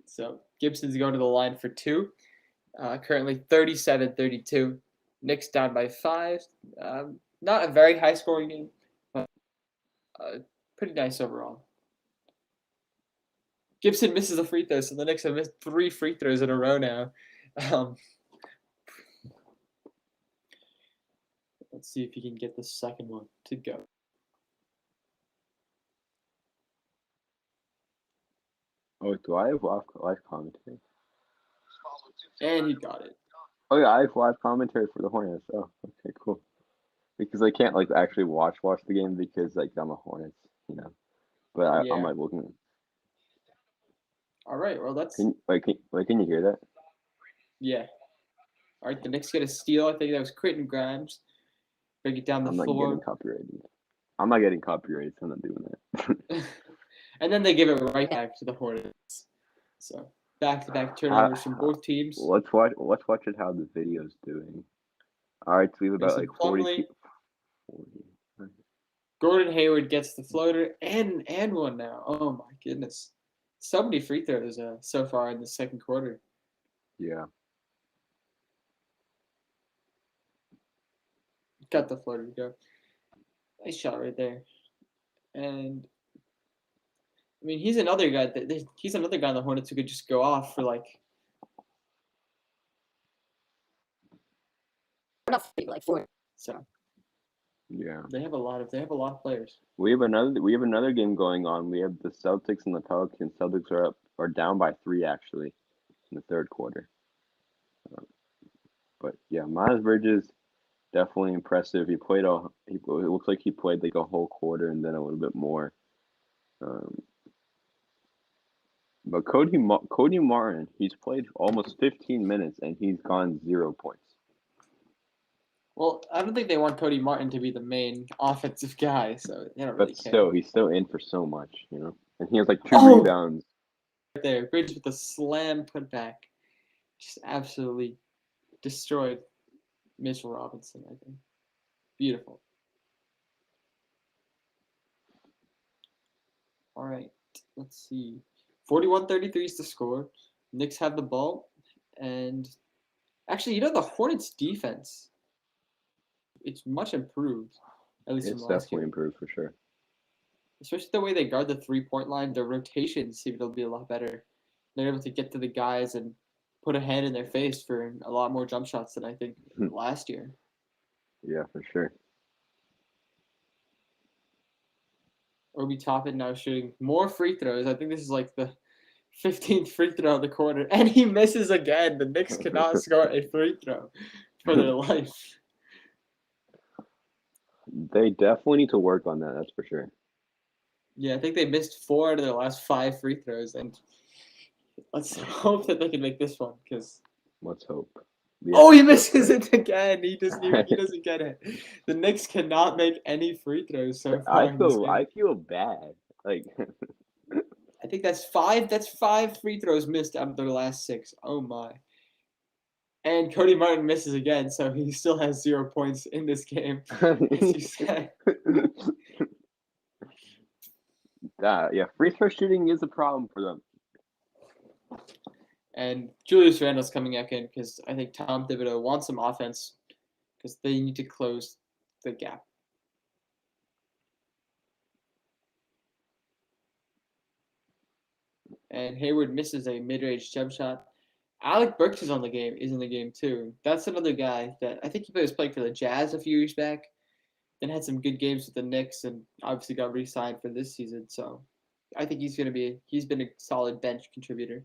So Gibson's going to the line for 2. Currently 37-32. Knicks down by 5. Not a very high scoring game, but pretty nice overall. Gibson misses a free throw, so the Knicks have missed 3 free throws in a row now. Let's see if he can get the second one to go. Oh, do I have live commentary? And he got it. Oh yeah, I have live commentary for the Hornets. Oh, okay, cool. Because I can't actually watch the game because I'm a Hornets, But I'm Yeah. looking. All right. Well, that's Can you hear that? yeah. All right. The Knicks get a steal. I think that was Creighton Grimes. Break it down the I'm not floor. getting copyrighted. I'm not getting copyrighted, so I'm not doing that. And then they give it right back to the Hornets. So back-to-back turnovers from both teams. Let's watch it how the video's doing. All right, so we have about Mason 40 Plumlee. people. 40. Gordon Hayward gets the floater and one now. Oh my goodness. So many free throws so far in the second quarter. Yeah. Got the floater to go. Nice shot right there. And I mean, he's another guy on the Hornets who could just go off for so. Yeah. They have a lot of players. We have another game going on. We have the Celtics and the Pelicans. Celtics are down by 3 actually in the third quarter. But yeah, Miles Bridges definitely impressive. It looks like he played a whole quarter and then a little bit more. But Cody Martin, he's played almost 15 minutes and he's gone 0 points. Well, I don't think they want Cody Martin to be the main offensive guy, so they don't really care. Still, he's still in for so much, And he has 2 rebounds. Right there, Bridges with a slam putback, just absolutely destroyed Mitchell Robinson. I think beautiful. All right, let's see. 41-33 is the score. Knicks have the ball, and actually, the Hornets' defense, it's much improved. At least It's definitely improved for sure. Especially the way they guard the 3-point line, their rotations seem to be a lot better. They're able to get to the guys and put a hand in their face for a lot more jump shots than I think last year. Yeah, for sure. Obi Toppin now shooting more free throws. I think this is the 15th free throw of the quarter, and he misses again. The Knicks cannot score a free throw for their life. They definitely need to work on that. That's for sure. Yeah, I think they missed 4 out of their last 5 free throws, and let's hope that they can make this one. Let's hope. Yeah. Oh, he misses it again. He doesn't get it. The Knicks cannot make any free throws so far in this game. I feel bad. Like I think that's five. That's 5 free throws missed out of their last 6. Oh my. And Cody Martin misses again, so he still has 0 points in this game, as you said. Yeah, free throw shooting is a problem for them. And Julius Randle's coming back in because I think Tom Thibodeau wants some offense because they need to close the gap. And Hayward misses a mid-range jump shot. Alec Burks is in the game too. That's another guy that I think he was playing for the Jazz a few years back. Then had some good games with the Knicks and obviously got re-signed for this season. So I think he's been a solid bench contributor.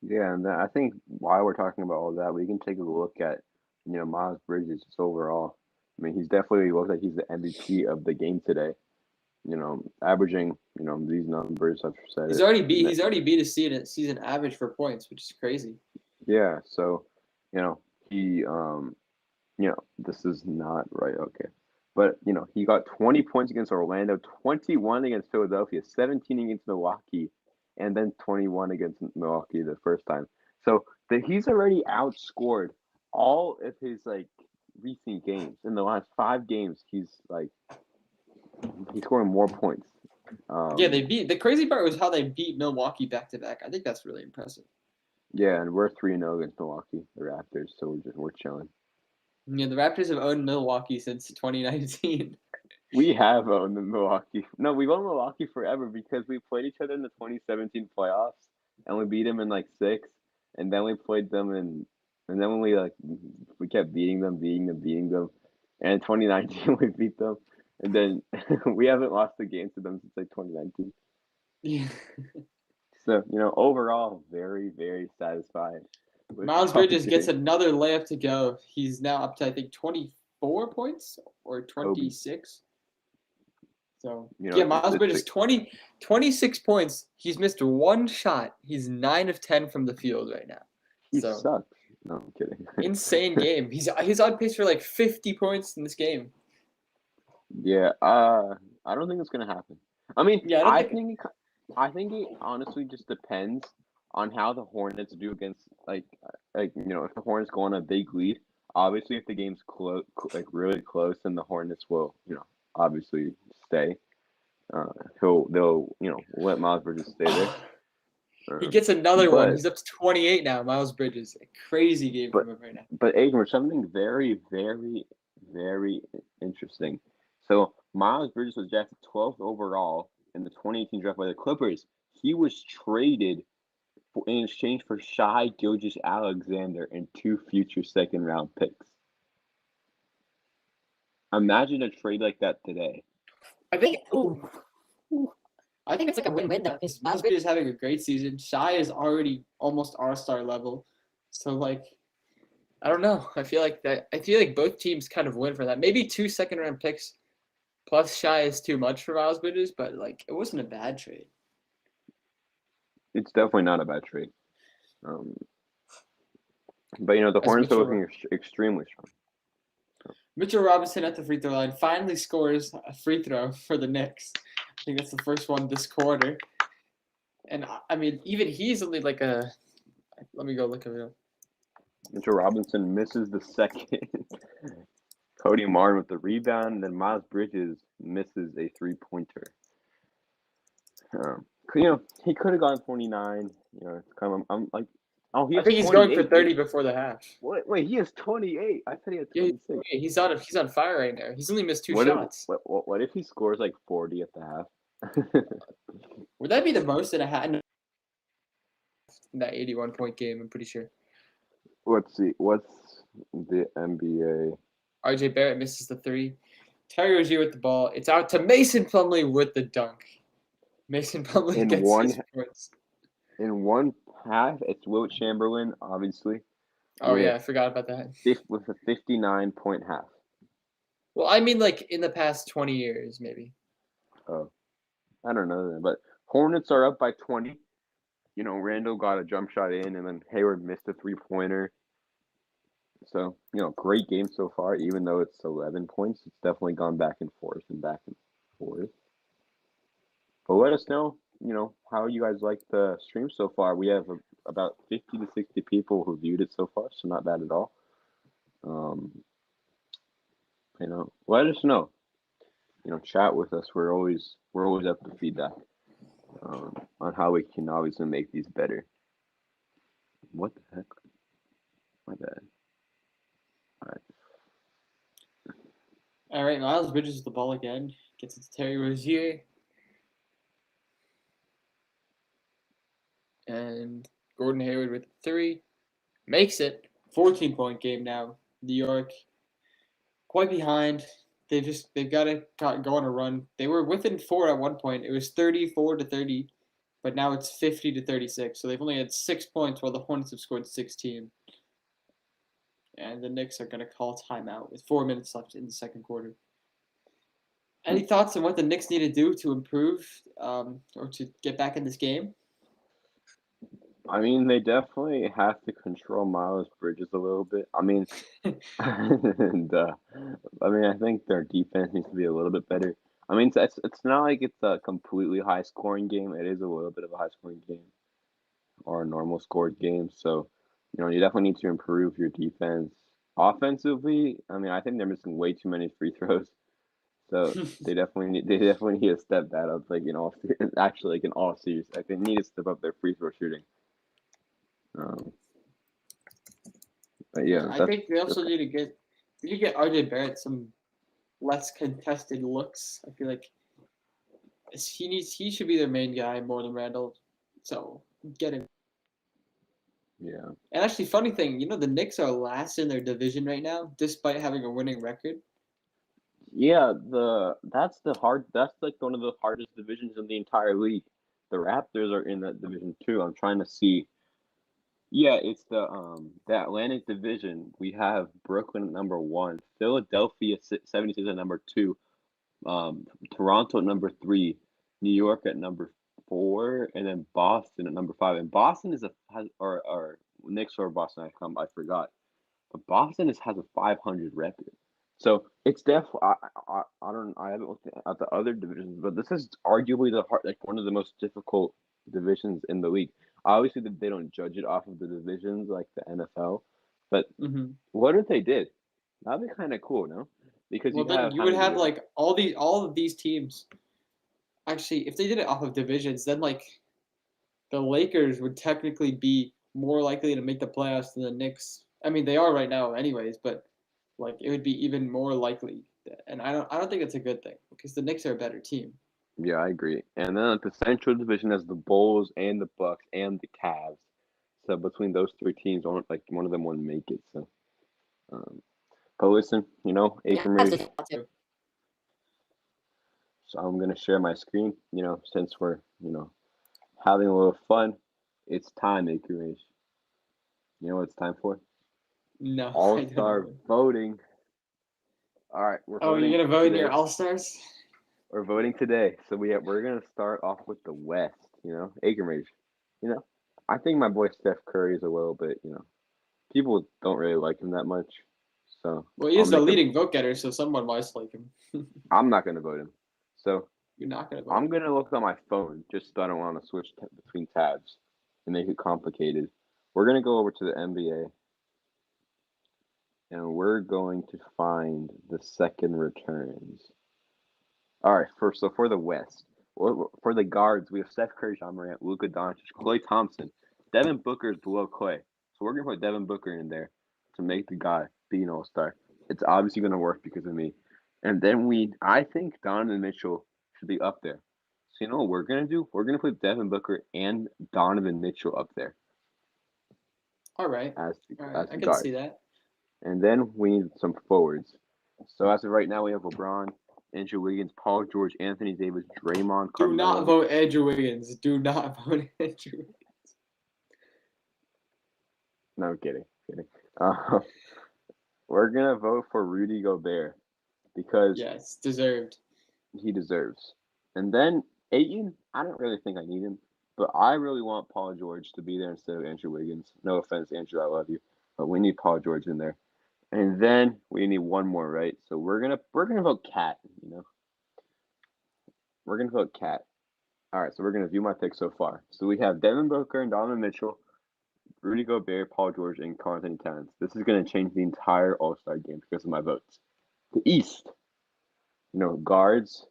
Yeah, and I think while we're talking about all that, we can take a look at, Miles Bridges just overall. I mean, he's definitely looks like he's the MVP of the game today. Averaging, these numbers. I've said He's it. already beat a season average for points, which is crazy. Yeah, so, he this is not right. Okay. But, he got 20 points against Orlando, 21 against Philadelphia, 17 against Milwaukee, and then 21 against Milwaukee the first time. So he's already outscored all of his recent games. In the last 5 games, he's scoring more points. Yeah, the crazy part was how they beat Milwaukee back to back. I think that's really impressive. Yeah, and we're 3-0 against Milwaukee, the Raptors, so we're chilling. Yeah, the Raptors have owned Milwaukee since 2019. We have owned the Milwaukee. No, we've owned Milwaukee forever because we played each other in the 2017 playoffs and we beat them in 6, and then we played them and then when we kept beating them, and in 2019 we beat them, and then we haven't lost a game to them since 2019. Yeah. So overall, very very satisfied. Miles Bridges gets another layup to go. He's now up to I think 24 points or 26. So Miles Bridges 26 points. He's missed 1 shot. He's 9 of 10 from the field right now. He sucks. No, I'm kidding. Insane game. He's on pace for 50 points in this game. Yeah, I don't think it's gonna happen. I mean, yeah, I think it honestly just depends on how the Hornets do against if the Hornets go on a big lead. Obviously, if the game's close, really close, then the Hornets will obviously stay. They'll let Miles Bridges stay there. He gets another one. He's up to 28 now. Miles Bridges, a crazy game from him right now. But Adrian, something very, very, very interesting. So Miles Bridges was drafted 12th overall in the 2018 draft by the Clippers. He was traded in exchange for Shai Gilgeous-Alexander and 2 future second-round picks. Imagine a trade like that today. I think it's like a win-win though, because Miles Bridges is having a great season. Shai is already almost all-star level, so I don't know. I feel like both teams kind of win for that. Maybe 2 second-round picks plus Shai is too much for Miles Bridges, but it wasn't a bad trade. It's definitely not a bad trade. But the Hornets are looking extremely strong. Mitchell Robinson at the free throw line finally scores a free throw for the Knicks. I think that's the first one this quarter. And I mean, even he's only let me go look at it. Mitchell Robinson misses the second. Cody Martin with the rebound, and then Miles Bridges misses a 3-pointer. He could have gone 29. It's kind of I'm like, oh, I think he's going for 30 before the half. What? Wait, he has 28. I thought he had 26. Yeah, he's on fire right now. He's only missed 2 shots. What if he scores 40 at the half? Would that be the most in a half? In that 81-point game, I'm pretty sure. Let's see. What's the NBA? RJ Barrett misses the 3. Terry Rozier with the ball. It's out to Mason Plumlee with the dunk. Mason Plumlee gets his points. In one half, it's Wilt Chamberlain, obviously. Oh, yeah, I forgot about that. With a 59-point half. Well, I mean, in the past 20 years, maybe. Oh, I don't know. But Hornets are up by 20. Randall got a jump shot in, and then Hayward missed a 3-pointer. So, great game so far, even though it's 11 points. It's definitely gone back and forth and back and forth. But let us know, how you guys like the stream so far. We have about 50 to 60 people who viewed it so far, so not bad at all. Let us know. Chat with us. We're always up for feedback on how we can obviously make these better. What the heck? My bad. All right, Miles Bridges with the ball again. Gets it to Terry Rozier. And Gordon Hayward with 3. Makes it. 14-point game now. New York quite behind. They've got to go on a run. They were within 4 at one point. It was 34-30, but now it's 50-36. So they've only had 6 points while the Hornets have scored 16. And the Knicks are going to call timeout with 4 minutes left in the second quarter. Any thoughts on what the Knicks need to do to improve or to get back in this game? I mean, they definitely have to control Miles Bridges a little bit. I mean, and I think their defense needs to be a little bit better. I mean, it's not like it's a completely high scoring game. It is a little bit of a high scoring game or a normal scored game. So, you definitely need to improve your defense. Offensively, I mean, I think they're missing way too many free throws. So they definitely need to step that up. Like in all series, like they need to step up their free throw shooting. But yeah, I think they also need to get RJ Barrett some less contested looks. I feel like he should be their main guy more than Randall. So get him. Yeah. And actually, funny thing, the Knicks are last in their division right now, despite having a winning record. Yeah, that's like one of the hardest divisions in the entire league. The Raptors are in that division too. I'm trying to see. Yeah, it's the Atlantic Division. We have Brooklyn at number 1, Philadelphia 76 at number 2, Toronto at number 3, New York at number 4, and then Boston at number 5. And Boston or Knicks or Boston, I forgot. But Boston has a 500 record. So it's definitely I haven't looked at the other divisions, but this is arguably one of the most difficult divisions in the league. Obviously, they don't judge it off of the divisions like the NFL, but what if they did? That'd be kind of cool, no? Because you would have like all of these teams. Actually, if they did it off of divisions, then like the Lakers would technically be more likely to make the playoffs than the Knicks. I mean, they are right now, anyways, but like it would be even more likely. And I don't think it's a good thing because the Knicks are a better team. Yeah, I agree. And then the Central Division has the Bulls and the Bucks and the Cavs. So between those 3 teams, one of them wouldn't make it. So, but listen, EKAMRESH. So I'm gonna share my screen. Since we're having a little fun, it's time, EKAMRESH. You know what it's time for? No. All-Star voting. All right, we're voting. You're gonna vote in your All-Stars? We're voting today, so we're gonna start off with the West. EKAMRESH. I think my boy Steph Curry is a little bit. People don't really like him that much. So well, he is the leading vote getter, so someone must like him. I'm not gonna vote him. So you're not gonna vote. I'm gonna look on my phone just so I don't want to switch between tabs and make it complicated. We're gonna go over to the NBA. And we're going to find the second returns. All right, for the West, for the guards, we have Steph Curry, John Morant, Luka Doncic, Klay Thompson. Devin Booker is below Klay, so we're gonna put Devin Booker in there to make the guy be an All-Star. It's obviously gonna work because of me. And then I think Donovan Mitchell should be up there. So you know what we're gonna do? We're gonna put Devin Booker and Donovan Mitchell up there. All right. As I can guards. See that. And then we need some forwards. So as of right now, we have LeBron, Andrew Wiggins, Paul George, Anthony Davis, Draymond, Carmelo. Do not vote Andrew Wiggins. Do not vote Andrew Wiggins. No, I'm kidding. We're going to vote for Rudy Gobert because yes, deserved. He deserves. And then Ayton, I don't really think I need him, but I really want Paul George to be there instead of Andrew Wiggins. No offense, Andrew, I love you, but we need Paul George in there. And then we need one more, right? So we're gonna vote cat. We're gonna vote cat. All right, so we're gonna view my picks so far. So we have Devin Booker and Donovan Mitchell, Rudy Gobert, Paul George, and Karl Anthony Towns. This is gonna change the entire All Star game because of my votes. The East, guards.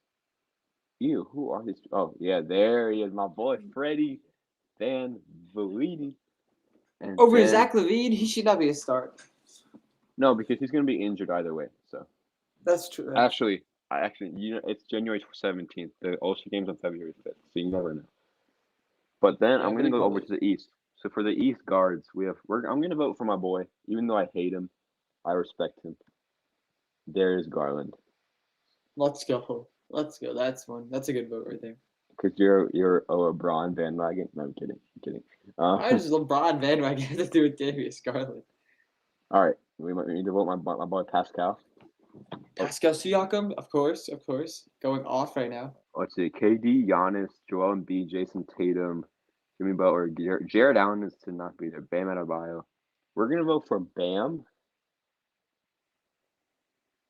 Ew, who are these? Oh yeah, there he is, my boy Freddie Van Vliet. And Over then Zach LaVine, he should not be a start. no, because he's gonna be injured either way. So That's true. actually, it's January 17th. The All Star game's on February 5th, so you never know. But then Yeah, I'm what do gonna you go call over it? to the East. So for the East guards, I'm gonna vote for my boy, even though I hate him. I respect him. Darius Garland, Let's go. Let's go. That's one. That's a good vote right there. because you're a LeBron bandwagon. No, I'm kidding. I'm kidding. Why does LeBron bandwagon have to do with Darius Garland? All right, we need to vote my boy Pascal. Pascal Siakam, of course, going off right now. Let's see, KD, Giannis, Joel Embiid, Jason Tatum, Jimmy Butler, Jared Allen is to not be there. Bam Adebayo. We're gonna vote for Bam,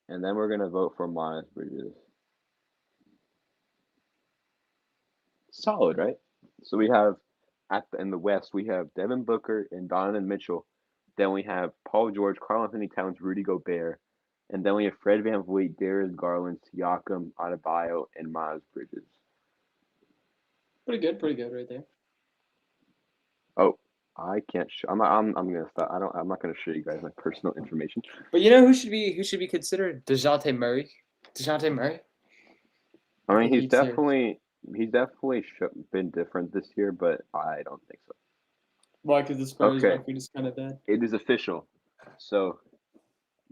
and then we're gonna vote for Miles Bridges. Solid, right? So we have in the West we have Devin Booker and Donovan Mitchell. Then we have Paul George, Karl Anthony Towns, Rudy Gobert, and then we have Fred VanVleet, Darius Garland, Siakam, Adebayo, and Miles Bridges. Pretty good right there. Oh, I can't. I'm gonna stop. I'm not gonna show you guys my personal information. But you know who should be considered? Dejounte Murray. Dejounte Murray. I mean, The Heat's here. he's definitely been different this year, but I don't think so. Why? Because the Spurs Okay, record is kind of bad. it is official. So,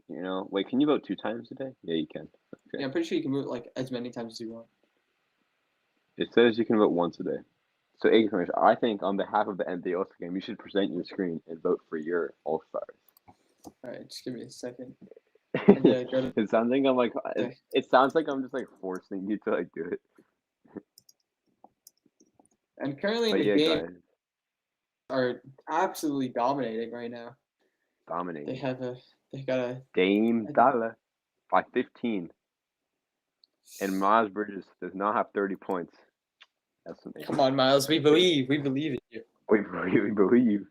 wait, can you vote 2 times a day? Yeah, you can. Okay. Yeah, I'm pretty sure you can vote like as many times as you want. It says you can vote once a day. So, EKAMRESH, I think on behalf of the NBA All-Star Game, you should present your screen and vote for your All-Stars. All right, just give me a second. It sounds like I'm like. It sounds like I'm just like forcing you to like do it. And currently But the yeah, game guys, are absolutely dominating right now. dominating. They got a Dame Dollar by 15. And Miles Bridges does not have 30 points. That's amazing. Come on, Miles. We believe in you. We really believe.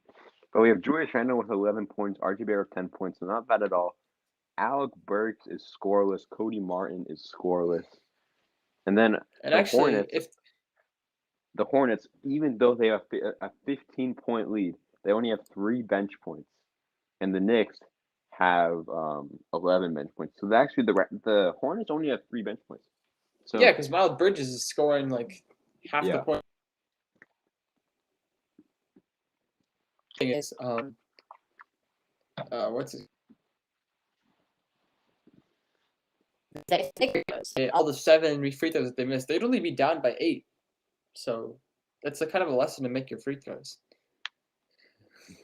But we have Julius Randle with 11 points, RJ Barrett with 10 points, so not bad at all. Alec Burks is scoreless. Cody Martin is scoreless. And then the Hornets, even though they have a 15-point lead, they only have 3 bench points. And the Knicks have 11 bench points. So actually, the Hornets only have 3 bench points. So yeah, because Miles Bridges is scoring like half the point. Thing is, what's his? All the 7 free throws that they missed, they'd only be down by 8. So that's a kind of a lesson to make your free throws.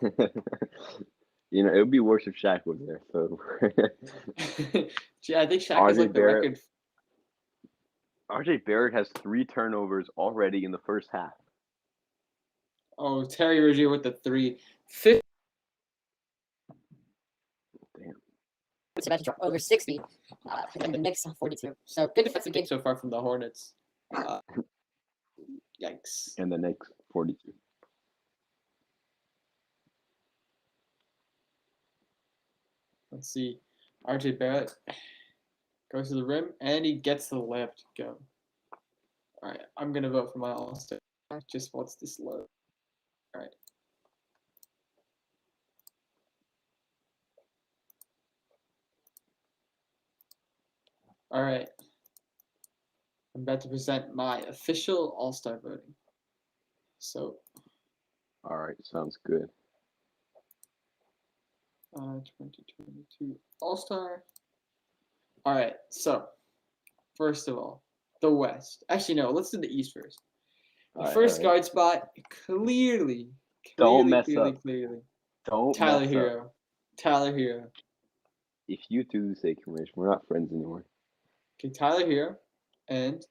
it would be worse if Shaq was there. So yeah, I think Shaq is like the record. RJ Barrett has 3 turnovers already in the first half. Oh, Terry Rozier with the 3. 50. Damn. Over 60. And the Knicks 42. So good defensive game so far from the Hornets. Yikes. And the Knicks 42. Let's see. RJ Barrett goes to the rim and he gets the left go. All right, I'm gonna vote for my All-Star. Just wants this low. All right. All right. I'm about to present my official All-Star voting. So. All right, sounds good. 2022 All-Star. All right, so first of all, the West. Actually, no, let's do the East first. The first guard spot, clearly. Don't mess up. Don't Tyler mess Hero. Up. Tyler Hero. If you do say EKAMRESH, we're not friends anymore. Okay, Tyler Hero, and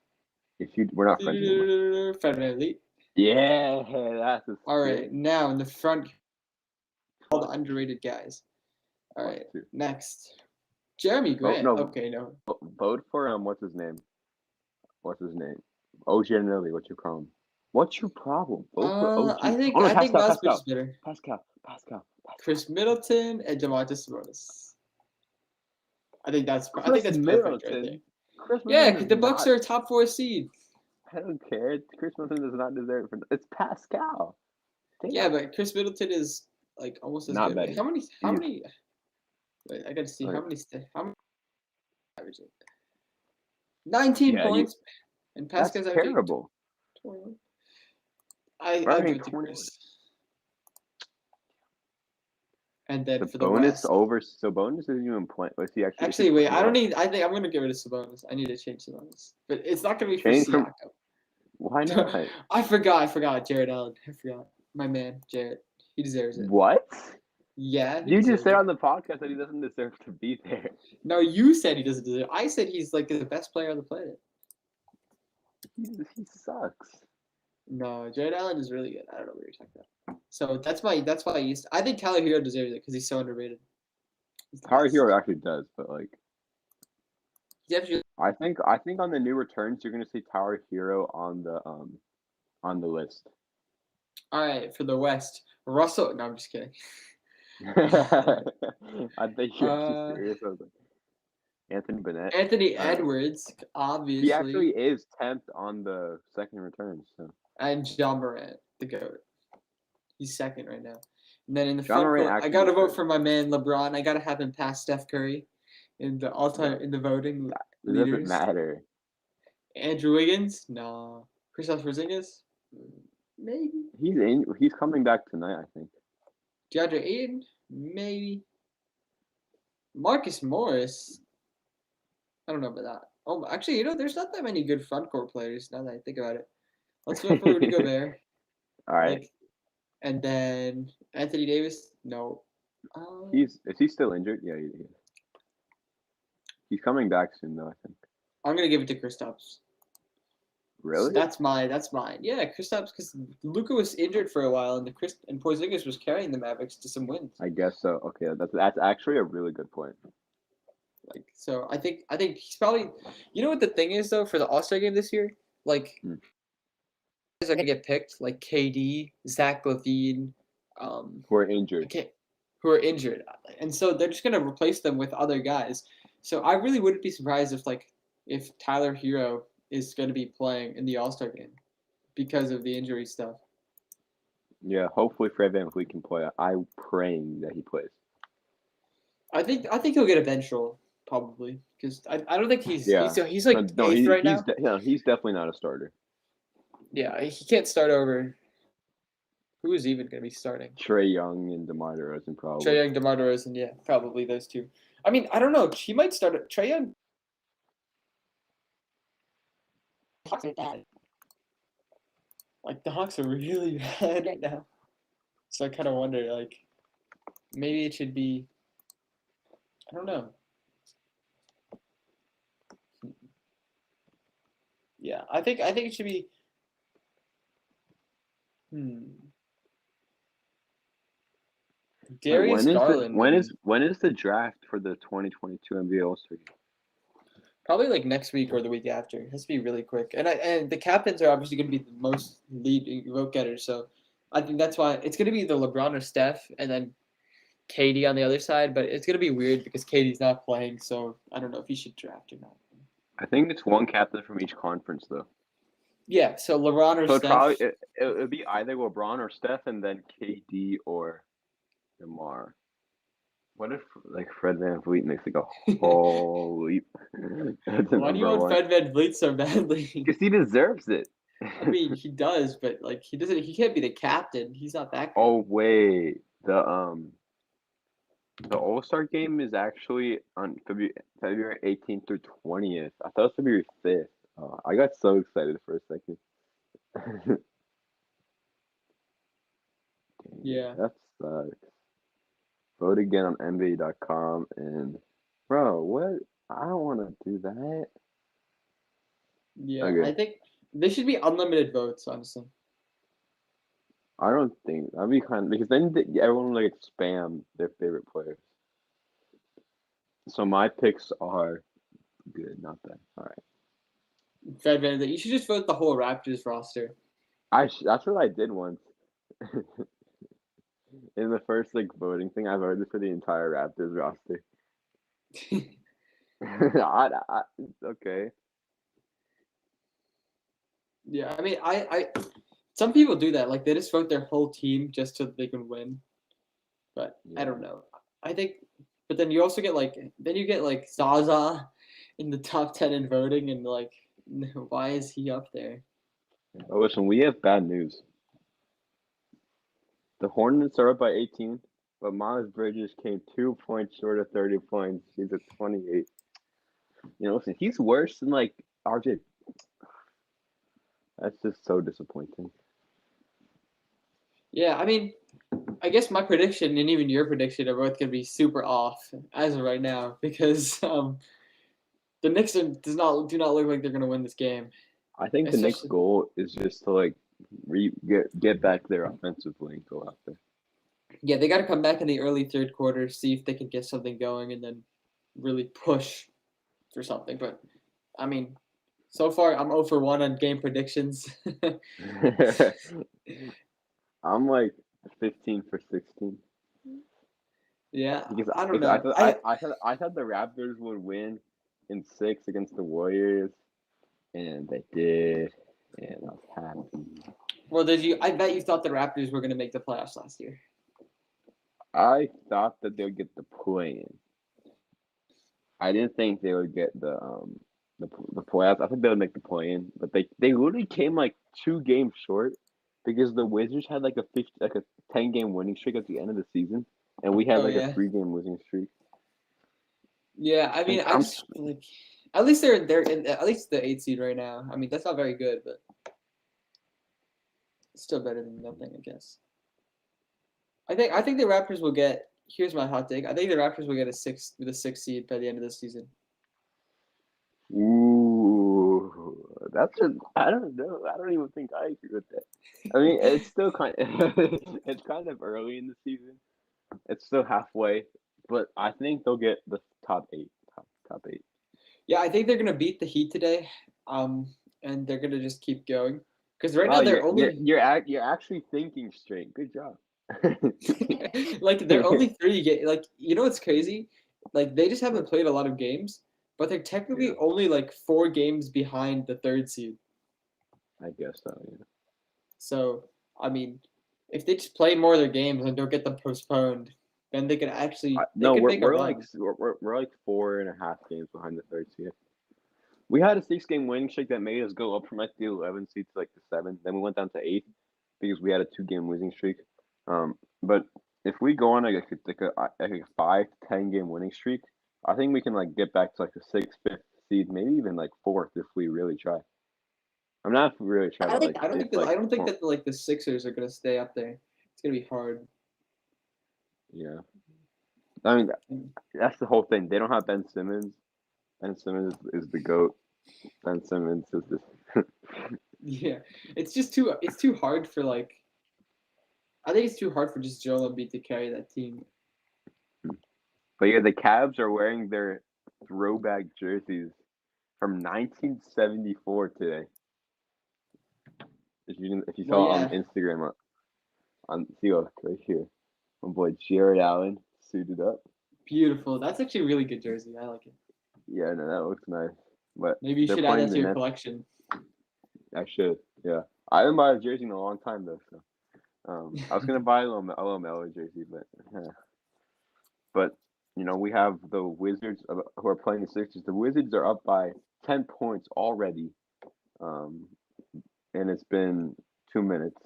we're not friends anymore. Fred VanVleet. Yeah, that's all right. Now in the front, all the underrated guys. All right. Two. Next, Jeremy Grant. no. Okay, no. Vote for what's his name? OG Anelli. What you call him? What's your problem? Vote for OG. I think Oh, no, I think Pascal. Masbridge is better. Pascal. Chris Middleton and DeMarcus Sabonis. I think that's Chris perfect right Middleton. there. Chris Yeah, Middleton because the Bucks not- are a top 4 seed. I don't care. Chris Middleton does not deserve it. It's Pascal. Damn. Yeah, but Chris Middleton is like almost as Not good. better. Wait, how many? Wait, I gotta see Okay. how many averaging? 19 Yeah, points, and That's Pascal's averaging terrible. 21. I Right, give it to 21. Chris. And then The for the bonus West, over. So bonus isn't even playing. Let's see. actually, wait, I don't need. I think I'm gonna give it to Sabonis. I need to change Sabonis, but it's not gonna be for Change from- Siakam. Why not? I forgot. Jared Allen. I forgot. My man, Jared. He deserves it. What? Yeah. he You deserves just said it. on the podcast that he doesn't deserve to be there. No, you said he doesn't deserve it. I said he's like the best player on the planet. He sucks. No, Jared Allen is really good. I don't know what you're talking about. So that's why I think Tyler Hero deserves it because he's so underrated. He's the Tyler best. Hero actually does, but like He's actually- I think on the new returns you're gonna see Tyler Hero on the list. all right, for the West, Russell. No, I'm just kidding. I think you're actually serious. I was like, Anthony Bennett. Anthony Edwards, obviously, He actually is 10th on the second return. So and John Morant, the GOAT. He's second right now. And then in the John front Morant court, I actually gotta is vote good. for my man LeBron. I gotta have him pass Steph Curry in the all-time in the voting it doesn't leaders. matter. Andrew Wiggins, no. Kristaps Porzingis, maybe. He's coming back tonight, I think. DeAndre Ayton, maybe. Marcus Morris, I don't know about that. Oh, actually, there's not that many good front court players now that I think about it. Let's vote for Rudy Gobert. All right. Like, and then Anthony Davis, no. Is he still injured? Yeah, he is. He's coming back soon though, I think. I'm gonna give it to Kristaps. Really? That's mine. Yeah, Kristaps, because Luka was injured for a while, and and Porzingis was carrying the Mavericks to some wins. I guess so. Okay, that's actually a really good point. Like, so I think he's probably. You know what the thing is though for the All-Star game this year, like, guys are gonna get picked like KD, Zach LaVine, Who are injured. who are injured, and so they're just gonna replace them with other guys. So I really wouldn't be surprised if Tyler Hero is going to be playing in the All-Star game because of the injury stuff. Yeah, hopefully Fred VanVleet can play. I'm praying that he plays. I think he'll get a bench role probably because I don't think he's Yeah. he's like eighth right now. He's definitely not a starter. Yeah, he can't start over. Who is even going to be starting? Trae Young and DeMar DeRozan probably. Trae Young, DeMar DeRozan, yeah, probably those two. I mean, I don't know. He might start. Trae Young. Hawks are bad. Like the Hawks are really bad right now. So I kind of wonder, like, maybe it should be. I don't know. Yeah, I think it should be. Darius Garland. When is the draft for the 2022 NBA All-Star Game? Probably like next week or the week after. It has to be really quick. And the captains are obviously going to be the most lead vote getters. So I think that's why it's going to be the LeBron or Steph and then KD on the other side. But it's going to be weird because KD's not playing. So I don't know if he should draft or not. I think it's one captain from each conference though. Yeah, so LeBron or So Steph. it would be either LeBron or Steph and then KD or DeMar. What if like Fred VanVleet makes like a whole leap? Why do you want Fred VanVleet so badly? Because he deserves it. I mean, he does, but like he doesn't. He can't be the captain. He's not that good. Oh wait, the All-Star game is actually on February 18th through 20th. I thought it was February 5th. I got so excited for a second. Yeah. That sucks. Vote again on NBA.com and bro, what? I don't want to do that. Yeah, Okay. I think they should be unlimited votes, honestly. I don't think that'd be kind of because then everyone would like spam their favorite players. So my picks are good, not bad. All right. Fred VanVleet. You should just vote the whole Raptors roster. That's what I did once. In the first like voting thing, I voted for the entire Raptors roster. Okay. Yeah, I mean, I some people do that. Like they just vote their whole team just so they can win. But I don't know. I think, but then you also get like Zaza in the top 10 in voting, and like, why is he up there? Oh, listen, we have bad news. The Hornets are up by 18, but Miles Bridges came 2 points short of 30 points. He's at 28. Listen, he's worse than like RJ. That's just so disappointing. Yeah, I mean, I guess my prediction and even your prediction are both gonna be super off as of right now because the Knicks do not look like they're gonna win this game. I think the Knicks' goal is just to like get back their offensively and go out there. Yeah, they got to come back in the early third quarter, see if they can get something going, and then really push for something. But I mean, so far I'm 0 for 1 on game predictions. I'm like 15 for 16. Yeah, Because I don't know. I thought the Raptors would win in 6 against the Warriors, and they did, and I was happy. Well, did you? I bet you thought the Raptors were going to make the playoffs last year. I thought that they would get the play-in. I didn't think they would get the playoffs. I think they would make the play-in, but they literally came like 2 games short because the Wizards had like a 10-game winning streak at the end of the season, and we had a 3-game losing streak. Yeah, I mean, I just like at least they're in at least the 8th seed right now. I mean, that's not very good, but it's still better than nothing, I guess. I think the Raptors will get. Here's my hot take. I think the Raptors will get a 6th seed by the end of the season. Ooh, I don't know. I don't even think I agree with that. I mean, it's still it's kind of early in the season. It's still halfway, but I think they'll get the top 8. Top 8. Yeah, I think they're gonna beat the Heat today, and they're gonna just keep going because right now they're you're actually thinking straight. Good job. Like they're only 3 games. Like what's crazy? Like they just haven't played a lot of games, but they're technically only like 4 games behind the 3rd seed. I guess so. Yeah. So I mean, if they just play more of their games and don't get them postponed, then they could actually we're like 4.5 games behind the 3rd seed. We had a 6-game winning streak that made us go up from like the 11th seed to like the 7th. Then we went down to 8th because we had a 2-game losing streak. But if we go on like a 5 to 10-game winning streak, I think we can like get back to like the 6th, 5th seed, maybe even like 4th if we really try. I'm not really trying to like. I don't think that like the Sixers are gonna stay up there. It's gonna be hard. Yeah, I mean that's the whole thing. They don't have Ben Simmons. Ben Simmons is the GOAT. Ben Simmons is this. Yeah, it's too hard for like. I think it's too hard for just Joel Embiid to carry that team. But yeah, the Cavs are wearing their throwback jerseys from 1974 today. If you saw on Instagram, on Seahawks right here, my boy Jared Allen suited up. Beautiful. That's actually a really good jersey. I like it. Yeah, no, that looks nice. But maybe you should add that to your collection. I should. Yeah, I haven't bought a jersey in a long time though. So, I was gonna buy a little Melo jersey, but we have the Wizards who are playing the Sixers. The Wizards are up by 10 points already, and it's been 2 minutes.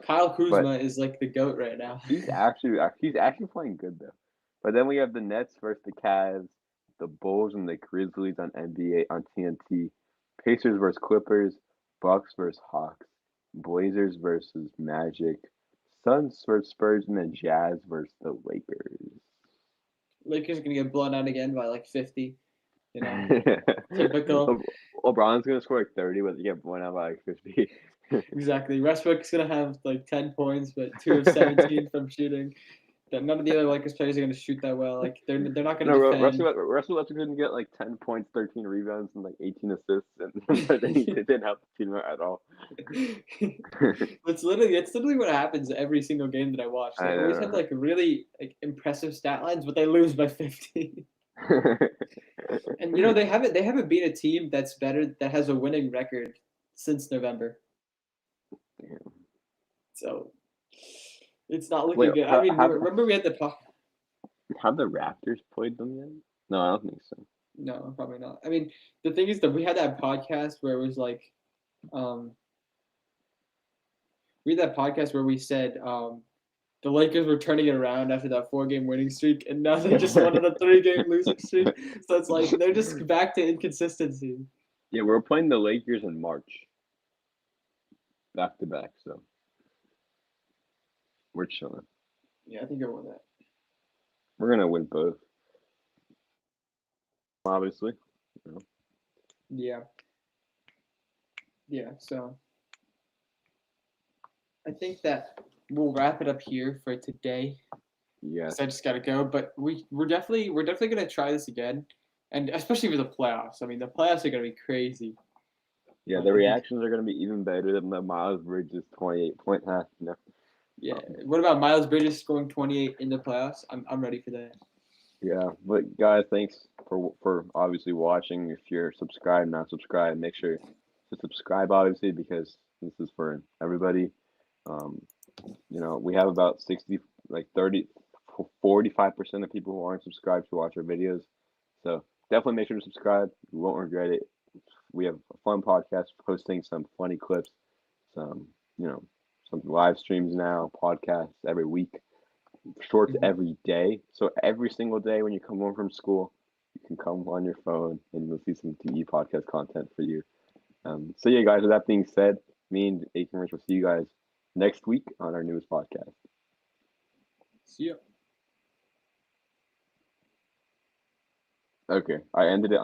Kyle Kuzma is like the GOAT right now. he's actually playing good though. But then we have the Nets versus the Cavs, the Bulls and the Grizzlies on NBA on TNT, Pacers versus Clippers, Bucks versus Hawks, Blazers versus Magic, Suns versus Spurs, and then Jazz versus the Lakers. Lakers are gonna get blown out again by like 50. Typical. LeBron's gonna score like 30, but they get blown out by like 50. Exactly. Westbrook's gonna have like 10 points, but 2 of 17 from shooting. that none of the other Lakers players are going to shoot that well. Like they're not going No, to defend. Russell Westbrook didn't get like 10 points, 13 rebounds, and like 18 assists, and but then he didn't help the team out at all. It's literally what happens every single game that I watch. They always have like really like impressive stat lines, but they lose by 50. And you know they haven't beat a team that has a winning record since November. Damn. So it's not looking Wait, good. I mean, remember we had the talk. Have the Raptors played them yet? No, I don't think so. No, probably not. I mean, the thing is that we had that podcast where it was like, we had that podcast where we said the Lakers were turning it around after that 4-game winning streak, and now they just won on a 3-game losing streak. So it's like they're just back to inconsistency. Yeah, we're playing the Lakers in March, back to back. So we're chilling. Yeah, I think I won that. We're gonna win both, obviously. You know. Yeah. Yeah. So I think that we'll wrap it up here for today. Yeah. So I just gotta go, but we're definitely gonna try this again, and especially for the playoffs. I mean, the playoffs are gonna be crazy. Yeah, the reactions are gonna be even better than the Miles Bridges 28-point half. You know? Yeah. What about Miles Bridges scoring 28 in the playoffs? I'm ready for that. Yeah, but guys, thanks for obviously watching. If you're subscribed, not subscribed, make sure to subscribe, obviously, because this is for everybody. You know, we have about 45% of people who aren't subscribed to watch our videos. So definitely make sure to subscribe. You won't regret it. We have a fun podcast, posting some funny clips, some live streams now, podcasts every week, shorts every day. So every single day when you come home from school, you can come on your phone and you'll see some TE podcast content for you. So yeah, guys, with that being said, me and EKAMRESH will see you guys next week on our newest podcast. See ya. Okay, I ended it on